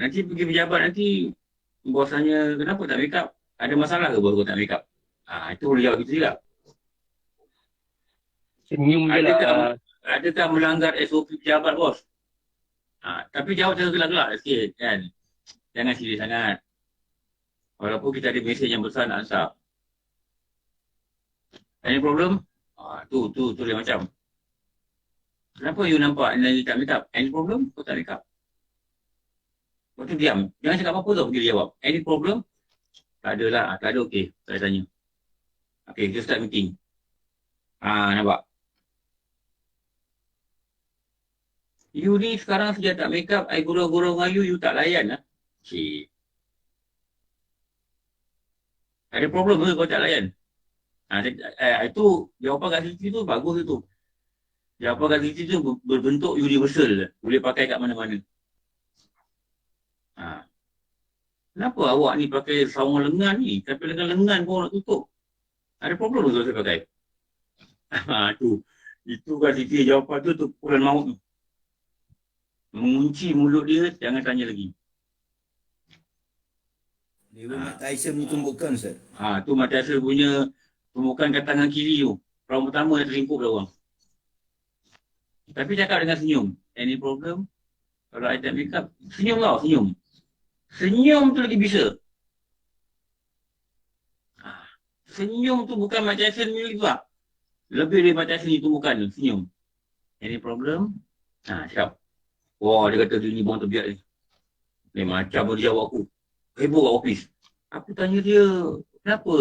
Nanti pergi pejabat nanti, bos tanya kenapa tak make up? Ada masalah ke bos kau tak make up? Itu boleh jawab gitu juga. Senyum je lah. Adakah melanggar SOP pejabat bos? Tapi jawab cara gelak-gelak sikit kan. Jangan serius sangat. Walaupun kita ada mesej yang besar nak hantar. Any problem? Tu lain macam. Kenapa you nampak ni tak make up? Any problem? Kau tak make up. Kau tu diam. Jangan cakap apa-apa tau, pergi dia jawab. Any problem? Tak ada lah. Tak ada, okey. Saya tanya. Okey, kita start meeting. Nampak? You ni sekarang sejak tak make up, I gurau-gurau dengan you tak layan lah. Cik. Ada problem ke kau tak layan? Itu jawapan kat Siti tu bagus tu. Jawapan kat Siti tu berbentuk universal. Boleh pakai kat mana-mana. Kenapa awak ni pakai sarung lengan ni? Tapi lengan kau nak tutup. Ada problem ke kalau saya pakai? Itu kat Siti jawapan tu pukulan maut tu. Mengunci mulut dia, jangan tanya lagi. Dewa Mat Tyson ni tumbukan Ustaz. Tu Mat Tyson punya tumbukan kat tangan kiri tu. Orang pertama yang terhimpuk dah orang. Tapi cakap dengan senyum. Any problem? Kalau I tak make up, senyum tau, senyum. Senyum tu lagi bisa. Senyum tu bukan Mat Tyson ni juga. Lebih dari Mat Tyson ni tumbukan tu, senyum. Any problem? Cakap. Wah, dia kata dia ni buang terbiak ni. Ni macam pun dia jawab aku. Heboh kat office. Aku tanya dia, kenapa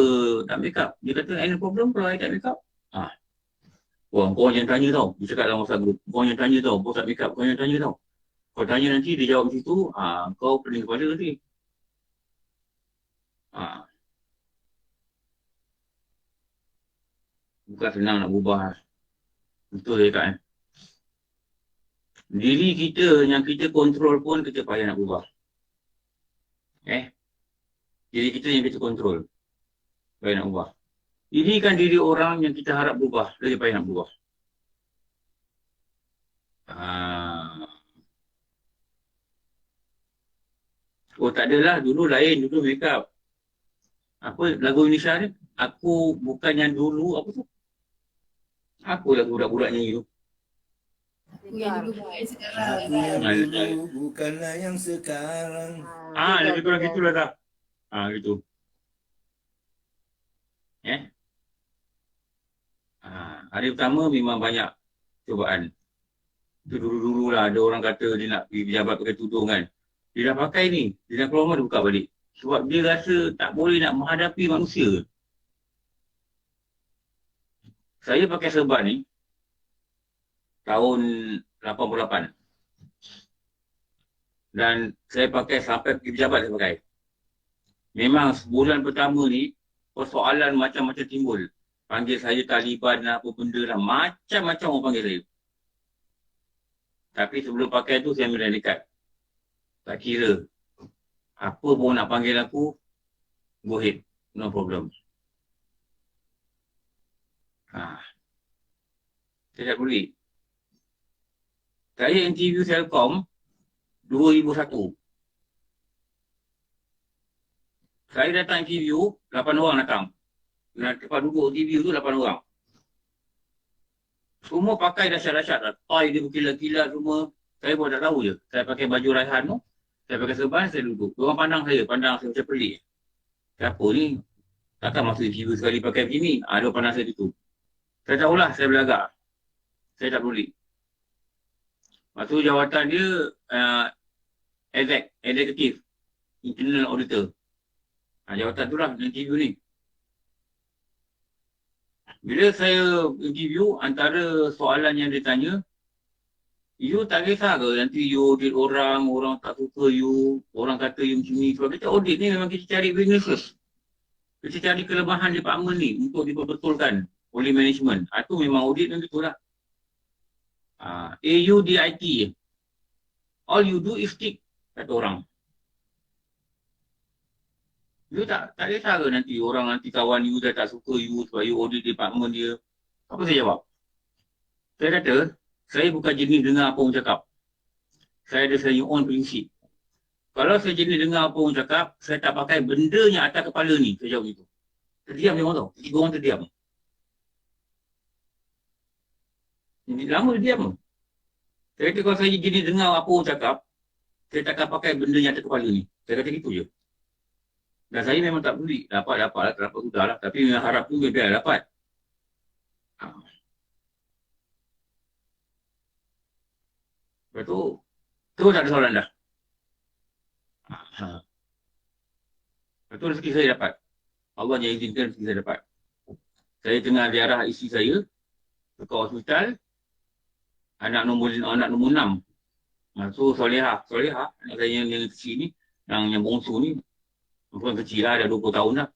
tak make up? Dia kata, any problem kalau I tak make up? Wah, kau yang tanya tau. Dia cakap dalam WhatsApp group. Kau yang tanya tau. Kau tak make up, kau yang tanya tau. Kau tanya nanti, dia jawab macam tu, kau pening kepala nanti. Bukan senang nak berubah. Betul dia kata. Diri kita yang kita kontrol pun kita payah nak berubah. Diri kita yang kita kontrol. Payah nak berubah. Ini kan diri orang yang kita harap berubah. Lebih payah nak berubah. Oh tak adalah. Dulu lain. Dulu make up. Apa lagu Indonesia ni? Aku bukan yang dulu. Apa tu? Apa lagu budak-budak nyanyi tu? Yang dulu bukan sekarang. Aku yang dulu bukanlah yang sekarang. Lebih kurang gitulah tak? Gitu. Hari pertama memang banyak cubaan. Itu dulu-dulu lah ada orang kata dia nak pergi pejabat pakai tudung kan. Dia dah pakai ni. Dia dah keluar rumah dia buka balik. Sebab dia rasa tak boleh nak menghadapi manusia. Saya pakai serban ni tahun 88. Dan saya pakai sampai pergi pejabat saya pakai. Memang sebulan pertama ni persoalan macam-macam timbul. Panggil saya Taliban lah, apa benda lah. Macam-macam orang panggil saya. Tapi sebelum pakai tu saya ambil dekat. Tak kira. Apa pun nak panggil aku, go ahead. No problem. Saya tak peduli. Saya interview Selcom 2001. Saya datang interview, 8 orang datang. Dan tempat duduk interview tu 8 orang. Semua pakai dahsyat-dahsyat lah. Toy dia berkilat-kilat semua. Saya pun tak tahu je. Saya pakai baju Raihan tu. Saya pakai serban, saya duduk. Diorang pandang saya macam pelik. Siapa ni? Takkan masa interview sekali pakai begini. Dia pandang saya gitu. Saya tahulah, saya belagak. Saya tak peduli. Lepas tu jawatan dia executive, internal auditor. Jawatan tu lah interview ni. Bila saya interview, antara soalan yang dia tanya, you tak kisah ke nanti you audit orang tak suka you, orang kata you macam ni. Sebab kita audit ni memang kita cari weaknesses. Kita cari kelemahan department ni untuk diperbetulkan oleh management. Itu memang audit dan itulah. AUDIT. All you do is tick, kata orang. You tak kisah ke nanti orang nanti kawan you dah tak suka you sebab you audit department dia. Apa saya jawab? Saya kata, saya bukan jenis dengar apa orang cakap. Saya ada saya own prinsip. Kalau saya jenis dengar apa orang cakap, saya tak pakai benda yang atas kepala ni. Saya jawab itu. Terdiam dia orang tahu. Tiga orang terdiam. Lama diam. Saya kata kalau saya jenis dengar apa orang cakap, saya takkan pakai benda yang atas kepala ni. Saya kata gitu je. Dan saya memang tak peduli. Dapat lah, tak dapat sudah lah. Tapi memang harap tu biar dapat. Lepas tu tak ada soalan dah. Lepas tu rezeki saya dapat. Allah yang izinkan rezeki saya dapat. Saya tengah ziarah isteri saya ke hospital. Anak nombor 6. So Solehah, anak saya yang kecil ni, yang bongsu ni, bukan kecil lah, dah 20 tahun dah.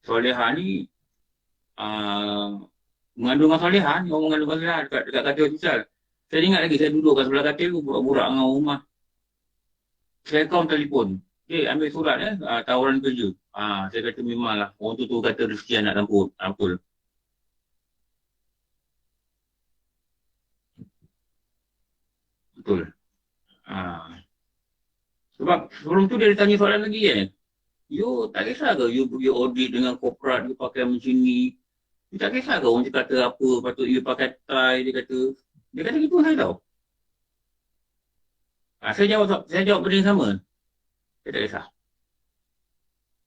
Solehah ni, mengandung dengan Solehah ni, orang mengandung dengan Solehah dekat katil hospital. Saya ingat lagi, saya duduk kat sebelah katil tu, burak-burak dengan rumah. Saya telefon. Ambil surat tawaran kerja. Saya kata memanglah, orang tu kata rezeki anak ampun. Betul. Sebab sebelum tu dia tanya soalan lagi kan. You tak kisah ke you pergi audit dengan korporat, you pakai macam ni. You tak kisah ke orang kata apa, patut you pakai tie, dia kata gitu saya tahu. Saya jawab benda yang sama. Saya tak kisah.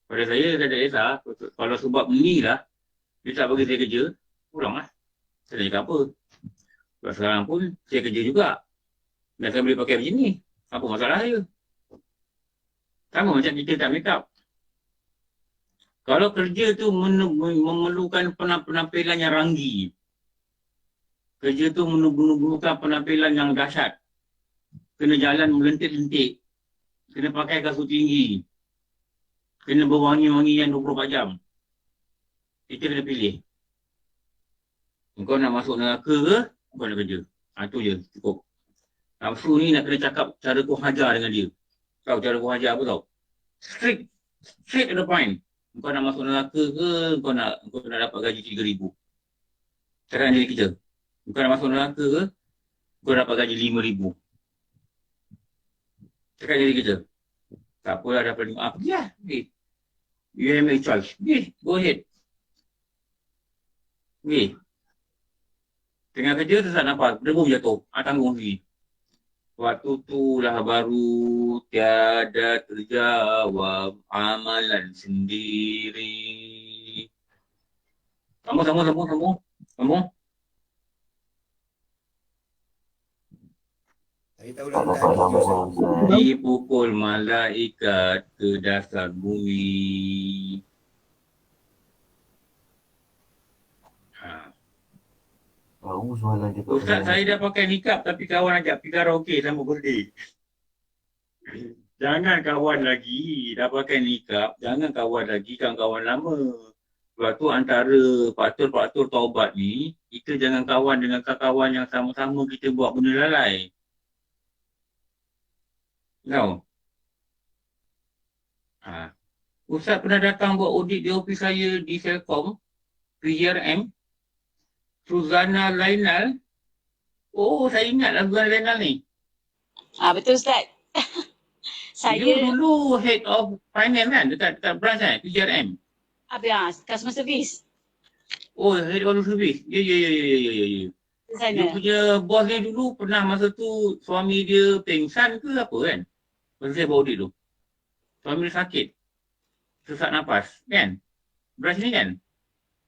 Pada saya tak kisah. Kalau sebab ni lah, dia tak bagi saya kerja, pulang lah. Saya tak cakap apa. Sebab sekarang pun saya kerja juga. Dan saya boleh pakai macam ni. Apa masalah dia? Sama macam kita tak make up. Kalau kerja tu memerlukan penampilan yang ranggi. Kerja tu memerlukan penampilan yang dahsyat. Kena jalan melentik-lentik. Kena pakai kasut tinggi. Kena berwangi-wangi yang 24 jam. Kita kena pilih. Kau nak masuk neraka ke? Kau nak kerja. Itu je, cukup. Nafsu ni nak kena cakap cara kau hajar dengan dia. Tahu cara kau hajar apa tau? Straight to the point. Kau nak masuk neraka ke? Kau nak dapat gaji 3,000. Cakap diri kita. Kau nak masuk neraka ke? Kau dapat gaji 5,000. Cakap diri kita. Tak apalah, dapat 5. Pergi lah. You have a choice. Go ahead. Tengah kerja tersak nampak. Debu jatuh. Tanggung sendiri. Waktu tu lah baru tiada terjawab amalan sendiri. Sambung. Saya tahu Tak lah dapat sambung Ustaz. Dipukul malaikat ke dasar bumi. Tahu soalan dia tak Ustaz, saya dah pakai nikab tapi kawan ajak pergi karaoke sama birthday. Jangan kawan lagi. Dah pakai nikab, jangan kawan lagi kawan-kawan lama. Sebab tu antara faktor-faktor taubat ni, kita jangan kawan dengan kawan yang sama-sama kita buat benda lalai. Tahu? Ustaz pernah datang buat audit di ofis saya di Selcom, PRM. Suzana Lainal. Oh, saya ingat lah Suzana Lainal ni. Betul Ustaz. Dia Saya dulu head of finance kan, dekat branch kan, PJRM. customer service Oh, head of service. Ya. di Dia sana. punya bos dia dulu pernah masa tu suami dia pengsan ke apa kan? Masa saya buat audit tu. Suami dia sakit. Sesak nafas kan? Branch ni kan?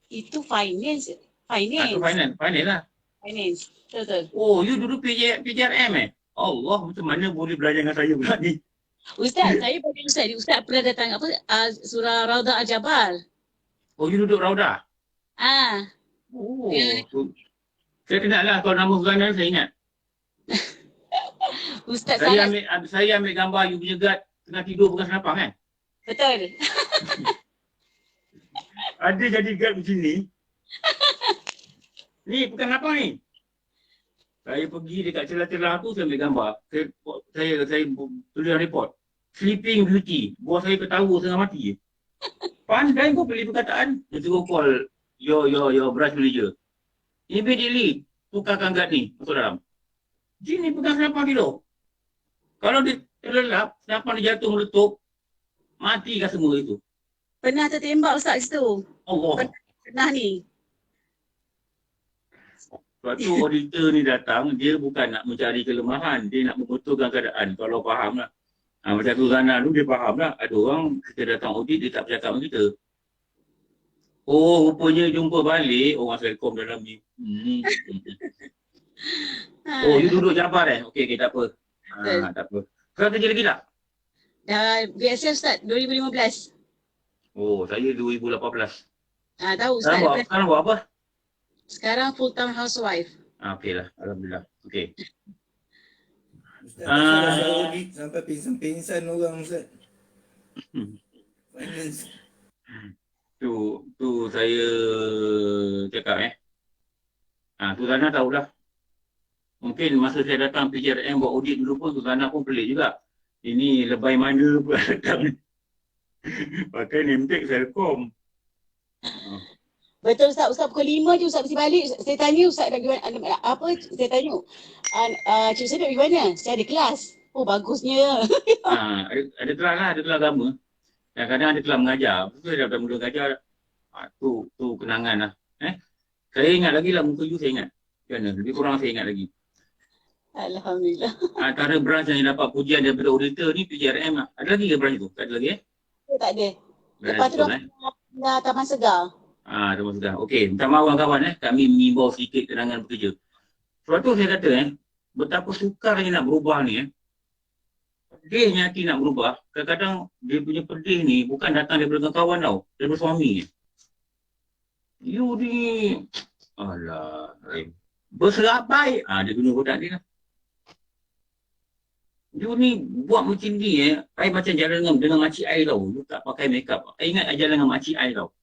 Itu finance. Atau finance lah. Finance. Betul. Oh, you dulu PJRM Allah, macam mana boleh belajar dengan saya pula ni? Ustaz, saya bagi Ustaz pernah datang surah Raudah Al-Jabal. Oh, you duduk Raudah? Oh, Ya. saya kenal lah. Kalau nama Suzana saya ingat. Ustaz Saya ambil gambar you punya guard tengah tidur bukan senapang kan? betul. Ada jadi guard macam ni. Ni bukan apa ni. Saya pergi dekat celah-celah tu, saya ambil gambar. Saya tulis report. Sleeping Beauty. Bos saya ketawa setengah mati. Pandai kau pilih perkataan. Dia suruh call your branch manager. Immediately, tukarkan guard ni masuk dalam. Sini bukan senapang tidur. Kalau dia terlelap, senapang dia jatuh meletup, matikah semua itu. Pernah tertembak Ustaz situ. Allah. Pernah ni. Sebab tu auditor ni datang, dia bukan nak mencari kelemahan, dia nak membetulkan keadaan. Kalau faham lah. Macam Suzana tu dia faham lah. Ada orang kita datang audit, dia tak bercakap dengan kita. Oh, rupanya jumpa balik orang Selcom dalam ni. Oh, you duduk Jabar Okey, tak apa. Tak apa. Kau kerja lagi tak? Dah biasa Ustaz 2015. Oh, saya 2018. Tahu Ustaz. Sekarang buat apa? Sekarang full time housewife. Okey lah. Alhamdulillah. Okey. Ustaz, saya audit sampai pingsan-pingsan orang Ustaz. Finance. Tu saya cakap Suzana tahulah. Mungkin masa saya datang PJRM buat audit dulu pun Suzana pun pelik juga. Ini lebay mana pula datang. Pakai name tag Selcom. Betul Ustaz. Ustaz pukul 5 je Ustaz mesti balik. Saya tanya Ustaz nak pergi mana. Saya tanya. Cik saya nak pergi mana? Saya ada kelas. Oh bagusnya. Ada kelas lah, ada kelas agama. Kadang-kadang ada kelas mengajar. Betul saya dah mula mengajar. Tu kenangan lah. Saya ingat lagi lah muka you saya ingat. Kerana lebih kurang saya ingat lagi. Alhamdulillah. Antara branch yang dapat pujian daripada auditor ni PJRM lah. Ada lagi ke branch tu? Tak ada lagi Tak ada. Lepas tu dah Taman Segar. Terima kasih. Okey, minta maaf kawan-kawan Kami mengimbau sedikit kenangan bekerja. Sebab tu saya kata betapa sukarnya nak berubah ni. Pedihnya hati nak berubah. Kadang-kadang dia punya pedih ni bukan datang daripada kawan tau. Daripada suami. You ni, alah, berserabai. Dia guna kodak dia lah. You ni buat macam ni I macam jalan dengan makcik I tau. You tak pakai makeup. I ingat I jalan dengan makcik I tau.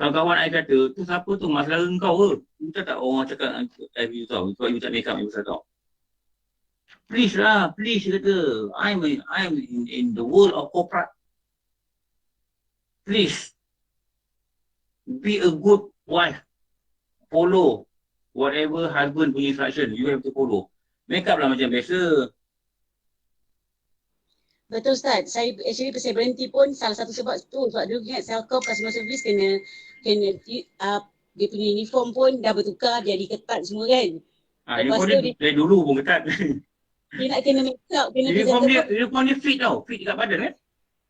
Kawan-kawan I kata, tu siapa tu? Masalah kau ke? You tak orang cakap I you tau. Sebab you tak makeup, you besar tau. Please lah, please kata. I'm in the world of corporate. Please. Be a good wife. Follow whatever husband punya instruction. You have to follow. Makeup lah macam biasa. Betul Ustaz. Saya berhenti pun salah satu sebab tu. Sebab dulu ingat Selcom customer service kena dia punya uniform pun dah bertukar jadi ketat semua kan. Lepas tu dari dulu pun ketat. Dia nak kena make up, kena uniform dia fit tau. Fit dekat badan kan.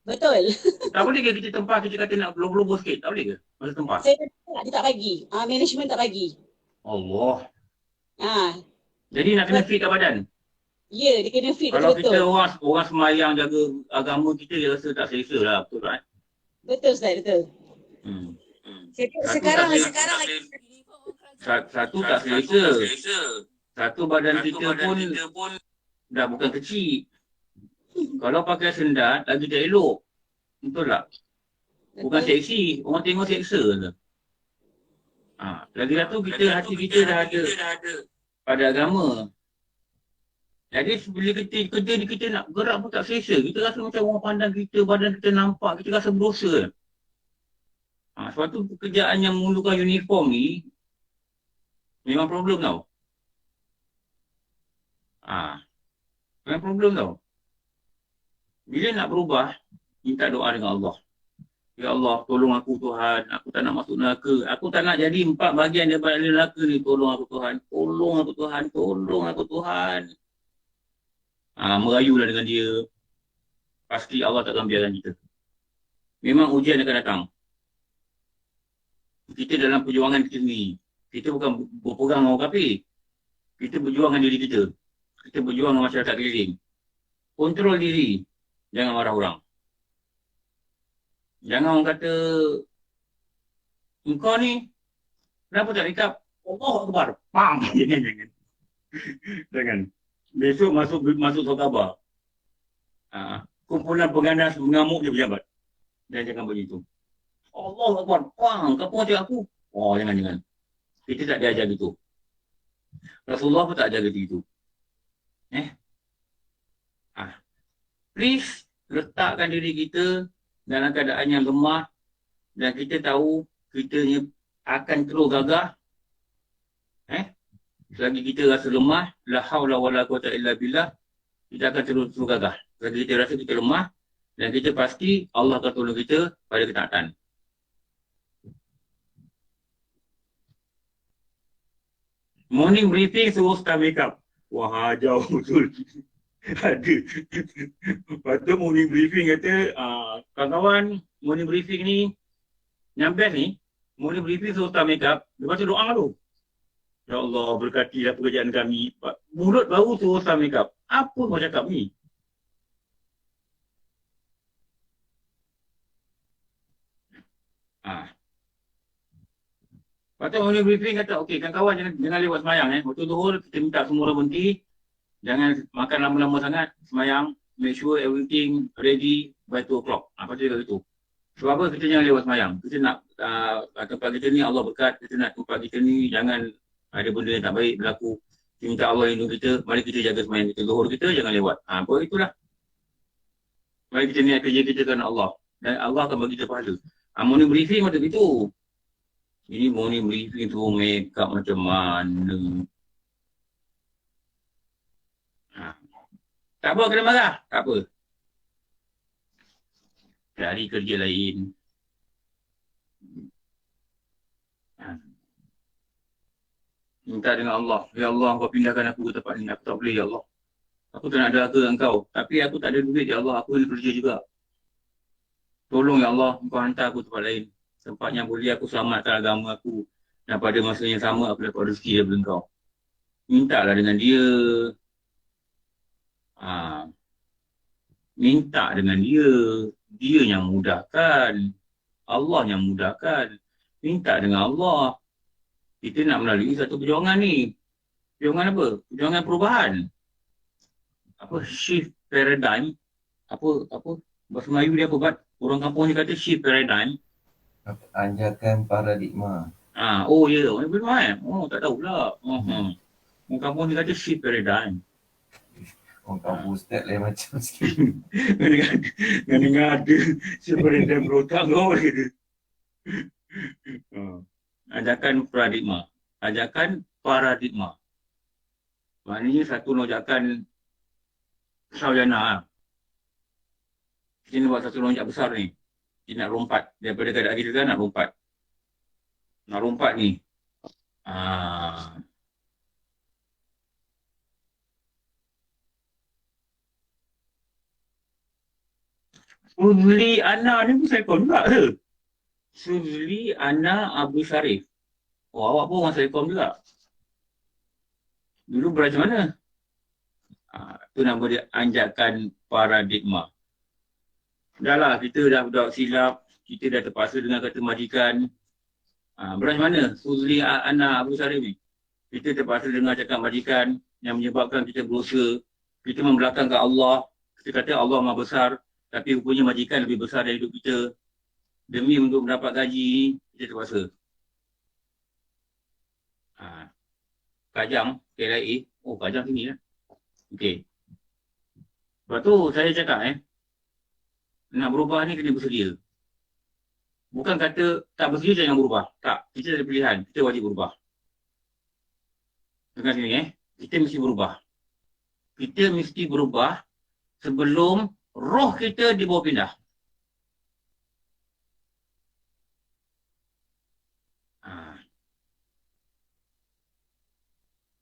Betul. Tak boleh ke kita tempah, kita kata nak lobo-lobo sikit? Tak boleh ke? Masa tempah? Dia tak bagi. Management tak bagi. Allah. Jadi nak kena fit kat badan? Ya, dia kena fit kalau betul-betul. Kalau kita orang semayang jaga agama kita, dia rasa tak selesa lah. Betul tak? Betul Ustaz, betul. Sekarang satu tak selesa. Satu badan kita pun dah bukan kecil. Kalau pakai sendat, lagi tak elok. Betul tak? Bukan seksi. Orang tengok seksa je. Lagi satu, hati kita dah ada pada agama. Jadi bila kita nak gerak pun tak selesa. Kita rasa macam orang pandang kita, badan kita nampak, kita rasa berdosa. Sebab tu pekerjaan yang memerlukan uniform ni memang problem tau. Memang problem tau. Bila nak berubah, minta doa dengan Allah. Ya Allah, tolong aku Tuhan. Aku tak nak masuk neraka. Aku tak nak jadi 4 bahagian daripada neraka ni. Tolong aku Tuhan. Tolong aku Tuhan. Tolong aku Tuhan. Merayulah dengan dia. Pasti Allah takkan biarkan kita. Memang ujian akan datang. Kita dalam perjuangan kita sendiri. Kita bukan berperang dengan orang kafir. Kita berjuang dengan diri kita. Kita berjuang dengan masyarakat keliling. Kontrol diri. Jangan marah orang. Jangan orang kata, engkau ni, kenapa tak rekap? Allah Akbar. Pam! Jangan. Jangan. Besok masuk khabar. Kumpulan pengganas mengamuk je pejabat. Dan jangan begitu. Allah Akbar. Pam! Kau cakap aku? Jangan. Kita tak diajar gitu. Rasulullah pun tak ajar gitu. Please, letakkan diri kita dalam keadaan yang lemah dan kita tahu kita akan terus gagah. Selagi kita rasa lemah, la haula wala quwata illa billah, kita akan terus gagah. Selagi kita rasa kita lemah dan kita pasti Allah akan tolong kita pada ketaatan. Morning briefing suruh start makeup. Wah, jauh betul. Ada. Lepas tu morning briefing kata, kawan-kawan, morning briefing ni, yang best ni, morning briefing suruh start makeup, lepas tu doa tu. Ya Allah, berkatilah pekerjaan kami. Mulut baru suruh start makeup. Apa kau cakap ni? Lepas tu morning briefing kata, okey, kawan-kawan jangan lewat semayang. Waktu zuhur, kita minta semua orang berhenti. Jangan makan lama-lama sangat, semayang, make sure everything ready by 2 o'clock. Apa dia kata itu? Sebab apa kita jangan lewat semayang? Kita nak tempat kita ni Allah berkat, kita nak tempat kita ni jangan ada benda yang tak baik berlaku. Kita minta Allah lindung kita, mari kita jaga semayang kita. Zuhur kita jangan lewat. Apa itulah. Mari kita niat kerja kita kerana Allah. Dan Allah akan bagi kita pahala. Morning briefing macam itu. Ini morning briefing tu make up macam mana? Tak apa kena marah. Tak apa. Cari kerja lain. Minta dengan Allah. Ya Allah, kau pindahkan aku ke tempat ni. Aku tak boleh, ya Allah. Aku tak nak deraka engkau. Tapi aku tak ada duit, ya Allah. Aku kena kerja juga. Tolong, ya Allah. Kau hantar aku tempat lain. Tempat yang boleh aku selamatkan agama aku. Dan pada masa yang sama, aku dapat rezeki daripada engkau. mintalah dengan dia. Minta dengan dia. Dia yang mudahkan. Allah yang mudahkan. Minta dengan Allah. Kita nak melalui satu perjuangan ni. Perjuangan apa? Perjuangan perubahan. Shift paradigm. Bahasa Melayu dia apa, Bat? Orang kampung ni kata shift paradigm. Anjakan paradigma. Oh ya, orang betul tak tahu pula. Orang kampung ni kata shift paradigm. Orang kampung ustaz lain macam sikit. Dengar ada shift paradigm berotak kau kata. Ajakan paradigma. Ajakan paradigma. Maknanya satu lonjakan sarjana. Kita nak buat satu lonjak besar ni. Kita nak lompat. Daripada keadaan kita kan nak lompat. Nak lompat ni. Suzli Ana ni pun Selcom juga ke? Suzli Ana Abu Syarif. Awak pun orang Selcom juga. Dulu belajar mana? Itu nama dia anjakan paradigma. Dah lah, kita dah budak silap, kita dah terpaksa dengan kata majikan. Branch mana? Suzli Ana Abu Syarif ni. Kita terpaksa dengar cakap majikan yang menyebabkan kita berusaha. Kita membelakangkan Allah. Kita kata Allah Maha Besar, tapi rupanya majikan lebih besar dari hidup kita. Demi untuk mendapat gaji, kita terpaksa. Kajang, KLIA. Oh, Kajang sini lah. Okey. Lepas tu saya cakap nak berubah ni kena bersedia. Bukan kata tak bersedia jangan berubah. Tak, kita ada pilihan. Kita wajib berubah. Dengar sini kita mesti berubah. Kita mesti berubah sebelum roh kita dibawa pindah.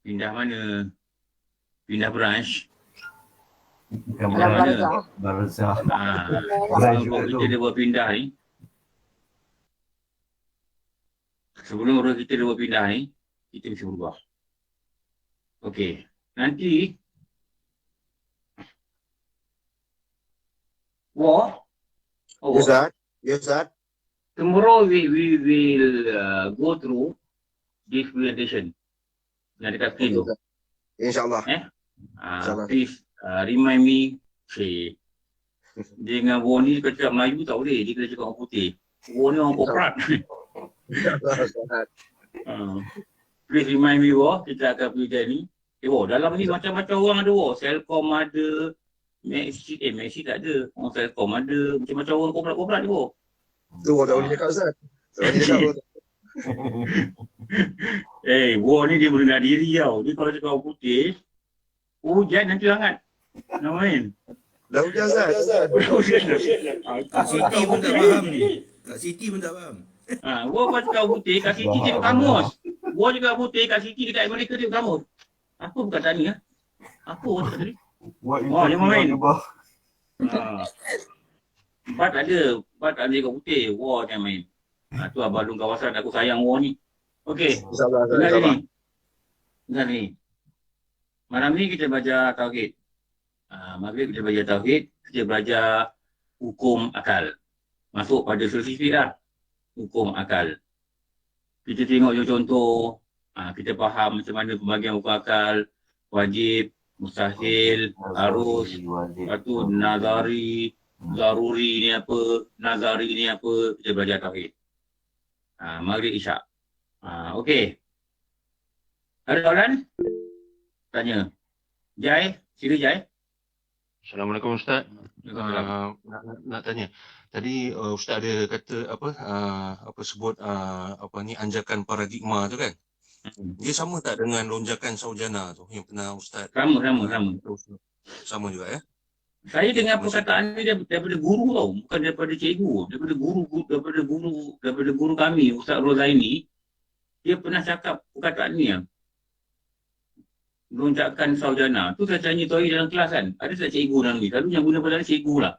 Pindah mana? Pindah branch. Bukan Pindah mana? barzah. Kalau kita dia buat pindah ni, sebelum roh kita dia buat pindah ni, kita mesti berubah. Okey. Nanti Yes, Ustaz. tomorrow we will go through this presentation. Yang dekat screen tu. InsyaAllah. Please remind me. Dia dengan War ni kalau cakap Melayu tak boleh. Dia kena cakap orang putih. War ni orang korporat. Please remind me War. Kita akan pergi ni. War dalam ni macam-macam orang ada War. Selcom ada. Maxi tak ada. Orang Selcom ada. Macam-macam orang korporat-korporat ni War. Tu orang tak boleh cakap Ustaz. Tak boleh cakap. War ni dia merendah diri tau. Dia kalau cakap orang putih, hujan nanti sangat. Nak main. Dah hujan Ustaz. Kak Siti pun tak faham ni. Kak Siti pun tak faham. War kalau cakap orang putih, Kak Siti tengok kamus. War cakap orang putih, Kak Siti dekat Amerika tengok kamus. Apa perkataan ni? Apa orang cakap tadi? Dia main. Bat ada cakap putih. War jangan main. Tu balung kawasan aku sayang War ni. Okey. Dengar ni. Malam ni kita belajar tauhid. Maghrib kita belajar tauhid, kita belajar hukum akal. Masuk pada spesifik lah. Hukum akal. Kita tengok contoh, kita faham macam mana pembagian hukum akal, wajib, mustahil, harus, lepas tu nazari, zaruri ni apa, nazari ni apa, kita belajar tauhid. Maghrib Isyak. Okey. Ada soalan? Tanya. Jai, sila Jai. Assalamualaikum Ustaz. Nak tanya. Tadi Ustaz ada kata sebut anjakan paradigma tu kan? Dia sama tak dengan lonjakan sarjana tu yang pernah Ustaz? Sama juga ya? Saya dengar perkataan ni daripada guru tau, bukan daripada cikgu. Daripada guru kami, Ustaz Rozaini, dia pernah cakap perkataan ni ya. Lonjakan sarjana. Tu saya tanya Toy dalam kelas kan. Ada tak cikgu dalam ni? Selalu yang guna pada cikgu lah.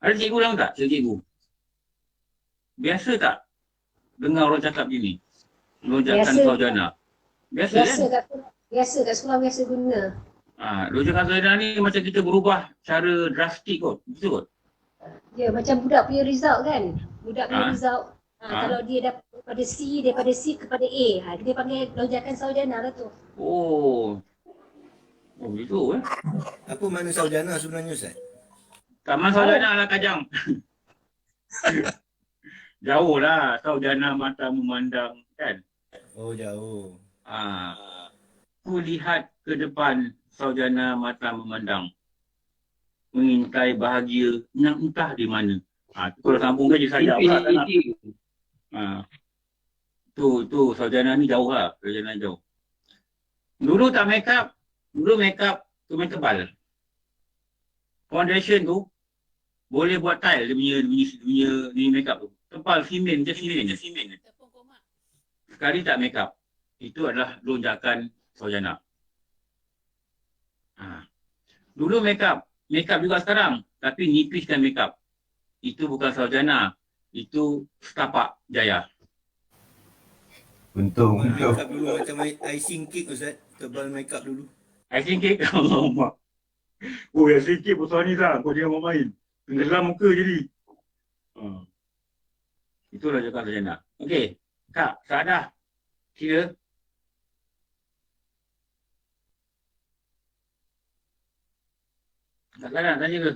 Ada cikgu dalam tak? Cikgu. Biasa tak dengar orang cakap gini? Lonjakan sarjana. Biasa kan? Biasa kat sekolah biasa guna. Rujukan saudara ni macam kita berubah cara drastik kot. Betul kot? Ya, macam budak punya result kan. Budak punya Ah. result. Kalau dia dapat daripada C kepada A, dia panggil lonjakan sarjana lah tu. Oh. Oh, begitu eh. Apa makna sarjana sebenarnya Ustaz? Taman sarjana lah Kajang. Jauh lah sarjana mata memandang kan. Oh, jauh. Ku lihat ke depan sarjana mata memandang. Mengintai bahagia nak entah di mana. Kalau sambung kan dia sadar pula tak nak. Tu sarjana ni jauh lah. Sarjana jauh. Dulu tak make up. Dulu make up tu main tebal. Foundation tu boleh buat tile dia punya ni make up tu. Tebal simen je simen. Sekali tak make up. Itu adalah lonjakan sarjana. Dulu make up juga sekarang. Tapi nipiskan make up. Itu bukan sarjana. Itu setapak jaya. Untung. Make up dulu macam icing cake Ustaz. Tebal make up dulu. Icing cake? Alamak. Oh, icing cake besar ni tak? Kau jangan main. Tenggelam muka jadi. Itulah lonjakan sarjana. Okey. Kak, Saadah. Sila. Tak kadang tanya ke?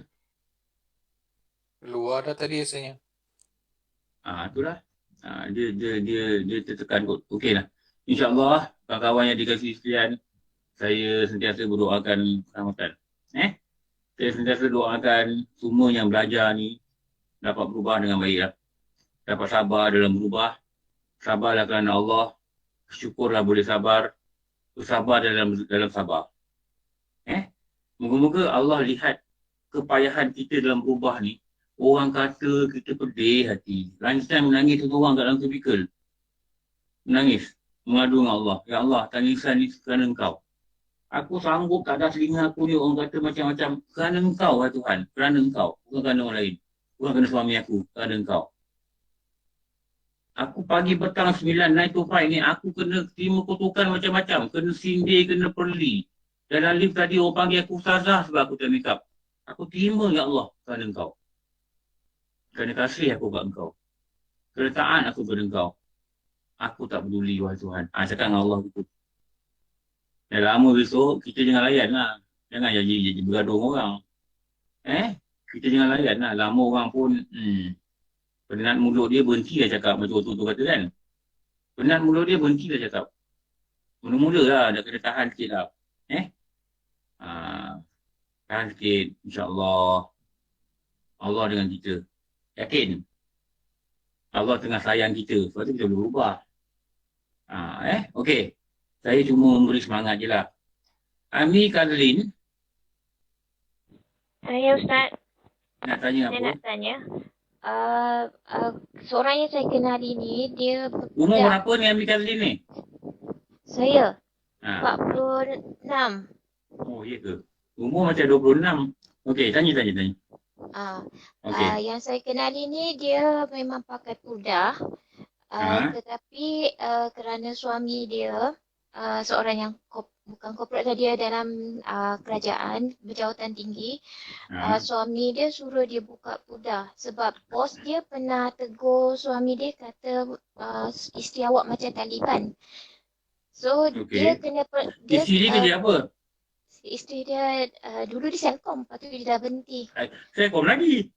Luar dah tadi rasanya. Itulah. Dia tertekan kot. Okey lah. InsyaAllah, kawan-kawan yang dikasih sekalian, saya sentiasa berdoakan keselamatan. Saya sentiasa doakan semua yang belajar ni dapat berubah dengan baik lah. Dapat sabar dalam berubah. Sabarlah kerana Allah. Syukurlah boleh sabar. Bersabar dalam sabar. Moga-moga Allah lihat kepayahan kita dalam berubah ni. Orang kata kita pedih hati. Lunchtime menangis satu orang kat dalam kubikel. Menangis. Mengadu dengan Allah. Ya Allah, tangisan ni kerana Engkau. Aku sanggup tak ada telinga aku ni orang kata macam-macam. Kerana Engkau lah Tuhan. Kerana Engkau. Bukan kerana orang lain. Bukan kerana suami aku. Kerana Engkau. Aku pagi petang 9 naik tupai ni. Aku kena terima kutukan macam-macam. Kena sindir, kena perli. Dalam lift tadi orang panggil aku ustazah sebab aku tak make up. Aku terima ya Allah kerana Engkau. Kerana kasih aku kat Engkau. Kerana taat aku kepada Engkau. Aku tak peduli wahai Tuhan. Cakap dengan Allah gitu. Dah lama besok, kita jangan layan lah. Jangan jadi bergaduh orang. Kita jangan layan lah. Lama orang pun, penat mulut dia berhenti dah cakap. Macam tu kata kan. Penat mulut dia berhenti dah cakap. Mula-mula lah, dah kena tahan sikit lah. Tahan sikit, insyaAllah. Allah dengan kita. Yakin? Allah tengah sayang kita. Sebab tu kita boleh berubah. Okey. Saya cuma memberi semangat je lah. Ami Kazlin. Saya Ustaz. Nak tanya apa? Saya nak tanya. Seorang yang saya kenali ni, dia Umur berapa ni Ami Kazlin ni? Saya 46. Oh, ya ke? Umur macam 26. Okey, tanya. Okay. Yang saya kenali ni, dia memang pakai purdah. Tetapi kerana suami dia seorang yang bukan korporat dia dalam kerajaan berjawatan tinggi, suami dia suruh dia buka purdah sebab bos dia pernah tegur suami dia, kata isteri awak macam Taliban. So dia kena isteri dia kerja apa? Isteri dia dulu di Selcom, lepas tu dia dah berhenti. Selcom lagi?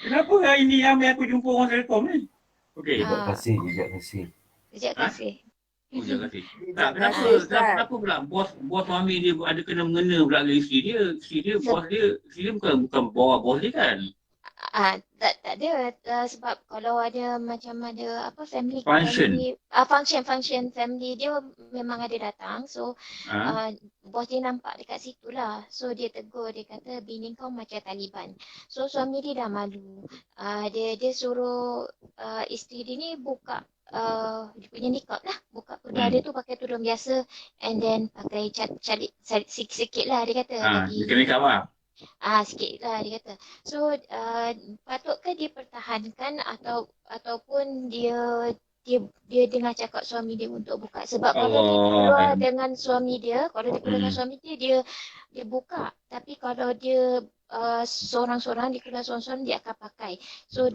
Kenapa hari ni ramai aku jumpa orang Selcom ni? Okey. Jejak kasih. Sejak kasih. Terima kasih. Kenapa pula bos suami dia ada kena mengena pula dengan isteri dia? Isteri dia bukan bawah bos dia kan? Tak ada sebab kalau ada macam ada apa family function family dia memang ada datang, so bos dia nampak dekat situ lah, so dia tegur, dia kata bini kau macam Taliban. So suami dia dah malu, dia suruh isteri dia ni buka dia punya niqab lah, buka purdah dia tu pakai tudung biasa and then pakai cari sikit-sikit lah dia kata. Dia kena niqab lah. Sikit lah dia kata. So patutkah dia pertahankan ataupun dia dia dengar cakap suami dia untuk buka. Sebab kalau dia keluar dengan suami dia, dia buka. Tapi kalau dia seorang-seorang, dia keluar seorang-seorang, dia akan pakai. So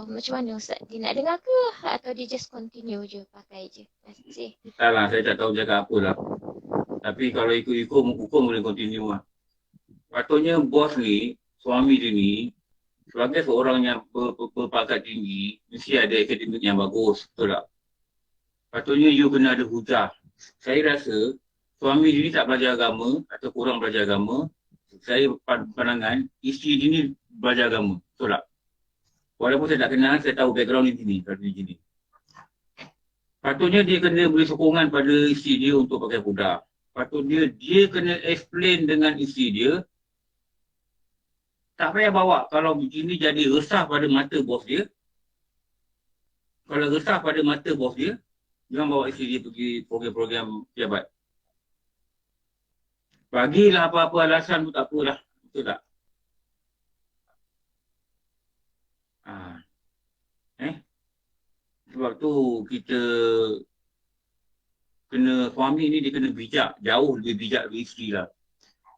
macam mana Ustaz? Dia nak dengar ke atau dia just continue je pakai je? Entahlah, saya tak tahu cakap apa lah. Tapi kalau ikut hukum boleh continue lah. Patutnya bos ni, suami dia ni, sebagai seorang yang berpangkat tinggi, mesti ada akademik yang bagus, betul tak? Patutnya you kena ada hujah. Saya rasa suami dia ni tak belajar agama atau kurang belajar agama. Saya pandangan isteri dia ni belajar agama, betul tak? Walaupun saya tak kenal, saya tahu background ni gini. Patutnya dia kena beri sokongan pada isteri dia untuk pakai pudar. Patutnya dia kena explain dengan isteri dia. Tak payah bawa kalau begini jadi resah pada mata bos dia. Kalau resah pada mata bos dia, jangan bawa isteri dia pergi program-program pejabat. Bagilah apa-apa alasan pun tak apalah. Betul tak? Sebab tu kita kena, suami ni dia kena bijak. Jauh lebih bijak dari isteri lah.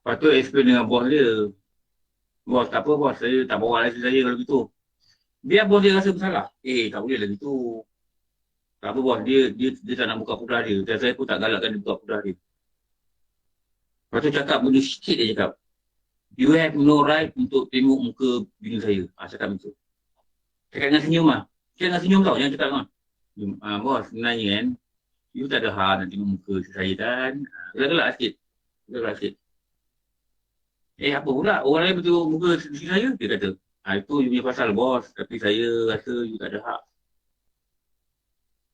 Lepas tu explain dengan bos dia. Bos, tak apa bos, saya tak bawa license saya kalau gitu. Biar bos dia rasa bersalah. Tak boleh lah gitu. Tak apa bos, dia tak nak buka pudar dia. Dan saya pun tak galakkan dia buka pudar dia. Lepas tu cakap benda sikit dia cakap. You have no right untuk tengok muka bini saya. Cakap macam tu. Cakap dengan senyum lah. Cakap dengan senyum tau, jangan cakap kan. Bos, sebenarnya kan, you tak ada hak nak tengok muka saya kan. Gelak-gelak sikit. Gelak sikit. Apa pula? Orang lain betul muka isteri saya? Dia kata, itu you punya pasal bos. Tapi saya rasa you tak ada hak.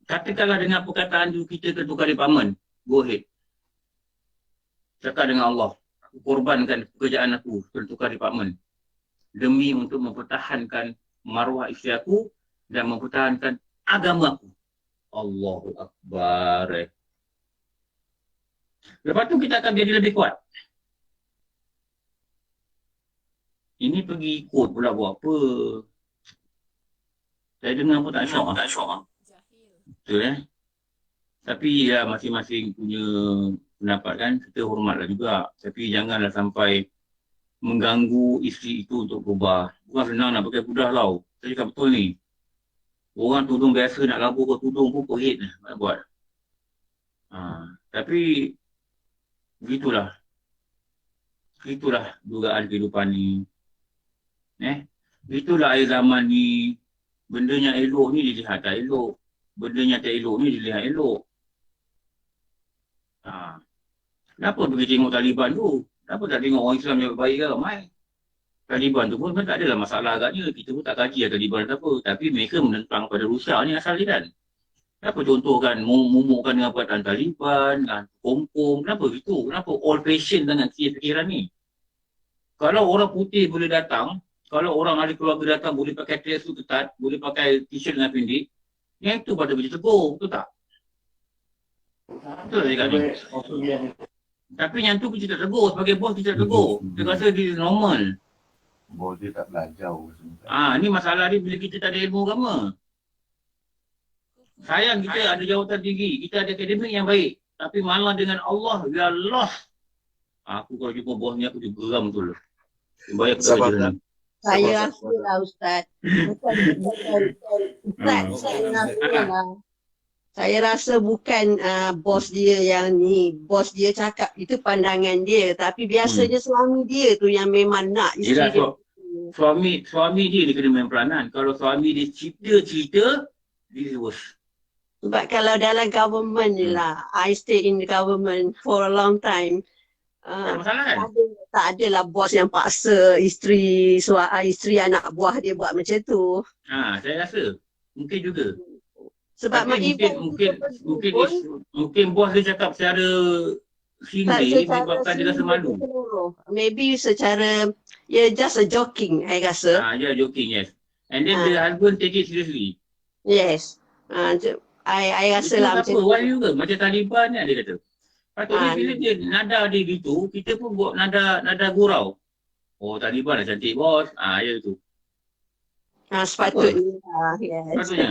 Katakanlah dengan perkataan you, kita kena tukar department. Go ahead. Cakap dengan Allah. Aku korbankan pekerjaan aku. Kena tukar department. Demi untuk mempertahankan maruah isteri aku. Dan mempertahankan agama aku. Allahu Akbar. Lepas tu kita akan jadi lebih kuat. Ini pergi ikut pula buat apa. Saya dengar pun tak syok. Betul Tapi ya masing-masing punya pendapat kan. Kita hormatlah juga. Tapi janganlah sampai mengganggu isteri itu untuk berubah. Bukan senang nak pakai pudar tau. Saya cakap betul ni. Orang tudung biasa nak labur ke tudung pun perit nak buat. Tapi begitulah. Begitulah dugaan kehidupan ni. Begitulah air zaman ni. Benda yang elok ni dilihat tak elok. Benda yang tak elok ni dilihat elok. Kenapa pergi tengok Taliban tu? Kenapa tak tengok orang Islam yang baik ke ramai? Taliban tu pun tak adalah masalah agaknya. Kita pun tak kaji lah Taliban apa. Tapi mereka menentang pada Rusia ni asal dia kan. Kenapa contohkan mumukkan dengan perkataan Taliban, kompom, kenapa gitu? Kenapa old fashion dengan fikiran ni? Kalau orang putih boleh datang, kalau orang ahli keluarga datang boleh pakai dress tu ketat, boleh pakai t-shirt dengan pendek, yang itu pada boleh tegur, betul tak? Betul tak ni? Tapi yang tu kita tak tegur, sebagai bos kita tak tegur. Kita rasa dia normal. Bos dia tak belajar. Ni masalah dia bila kita tak ada ilmu agama. Sayang kita ada jawatan tinggi, kita ada akademik yang baik. Tapi malah dengan Allah, we are lost. Aku kalau jumpa bos ni aku juga geram betul. Bayar aku tak kerja ni. Saya rasa lah Ustaz. Saya rasa bukan bos dia yang ni. Bos dia cakap itu pandangan dia. Tapi biasanya suami dia tu yang memang nak isteri dia. Suami dia kena main peranan. Kalau suami dia cerita, this is worse. Sebab kalau dalam government ni lah, I stay in the government for a long time. Tak masalah kan? Tak adalah bos yang paksa isteri anak buah dia buat macam tu. Saya rasa. Mungkin juga. Sebab mungkin bos dia cakap secara sini menyebabkan dia rasa malu. Maybe secara just a joking, I rasa. Joking, yes. And then the husband take it seriously. Yes. I rasa lah macam tu. Why juga? Macam Taliban ni dia kata. Patutnya bila dia nada dia gitu, kita pun buat nada gurau. Oh, Taliban dah cantik bos. Ya tu. Sepatutnya. Yes. Sepatutnya.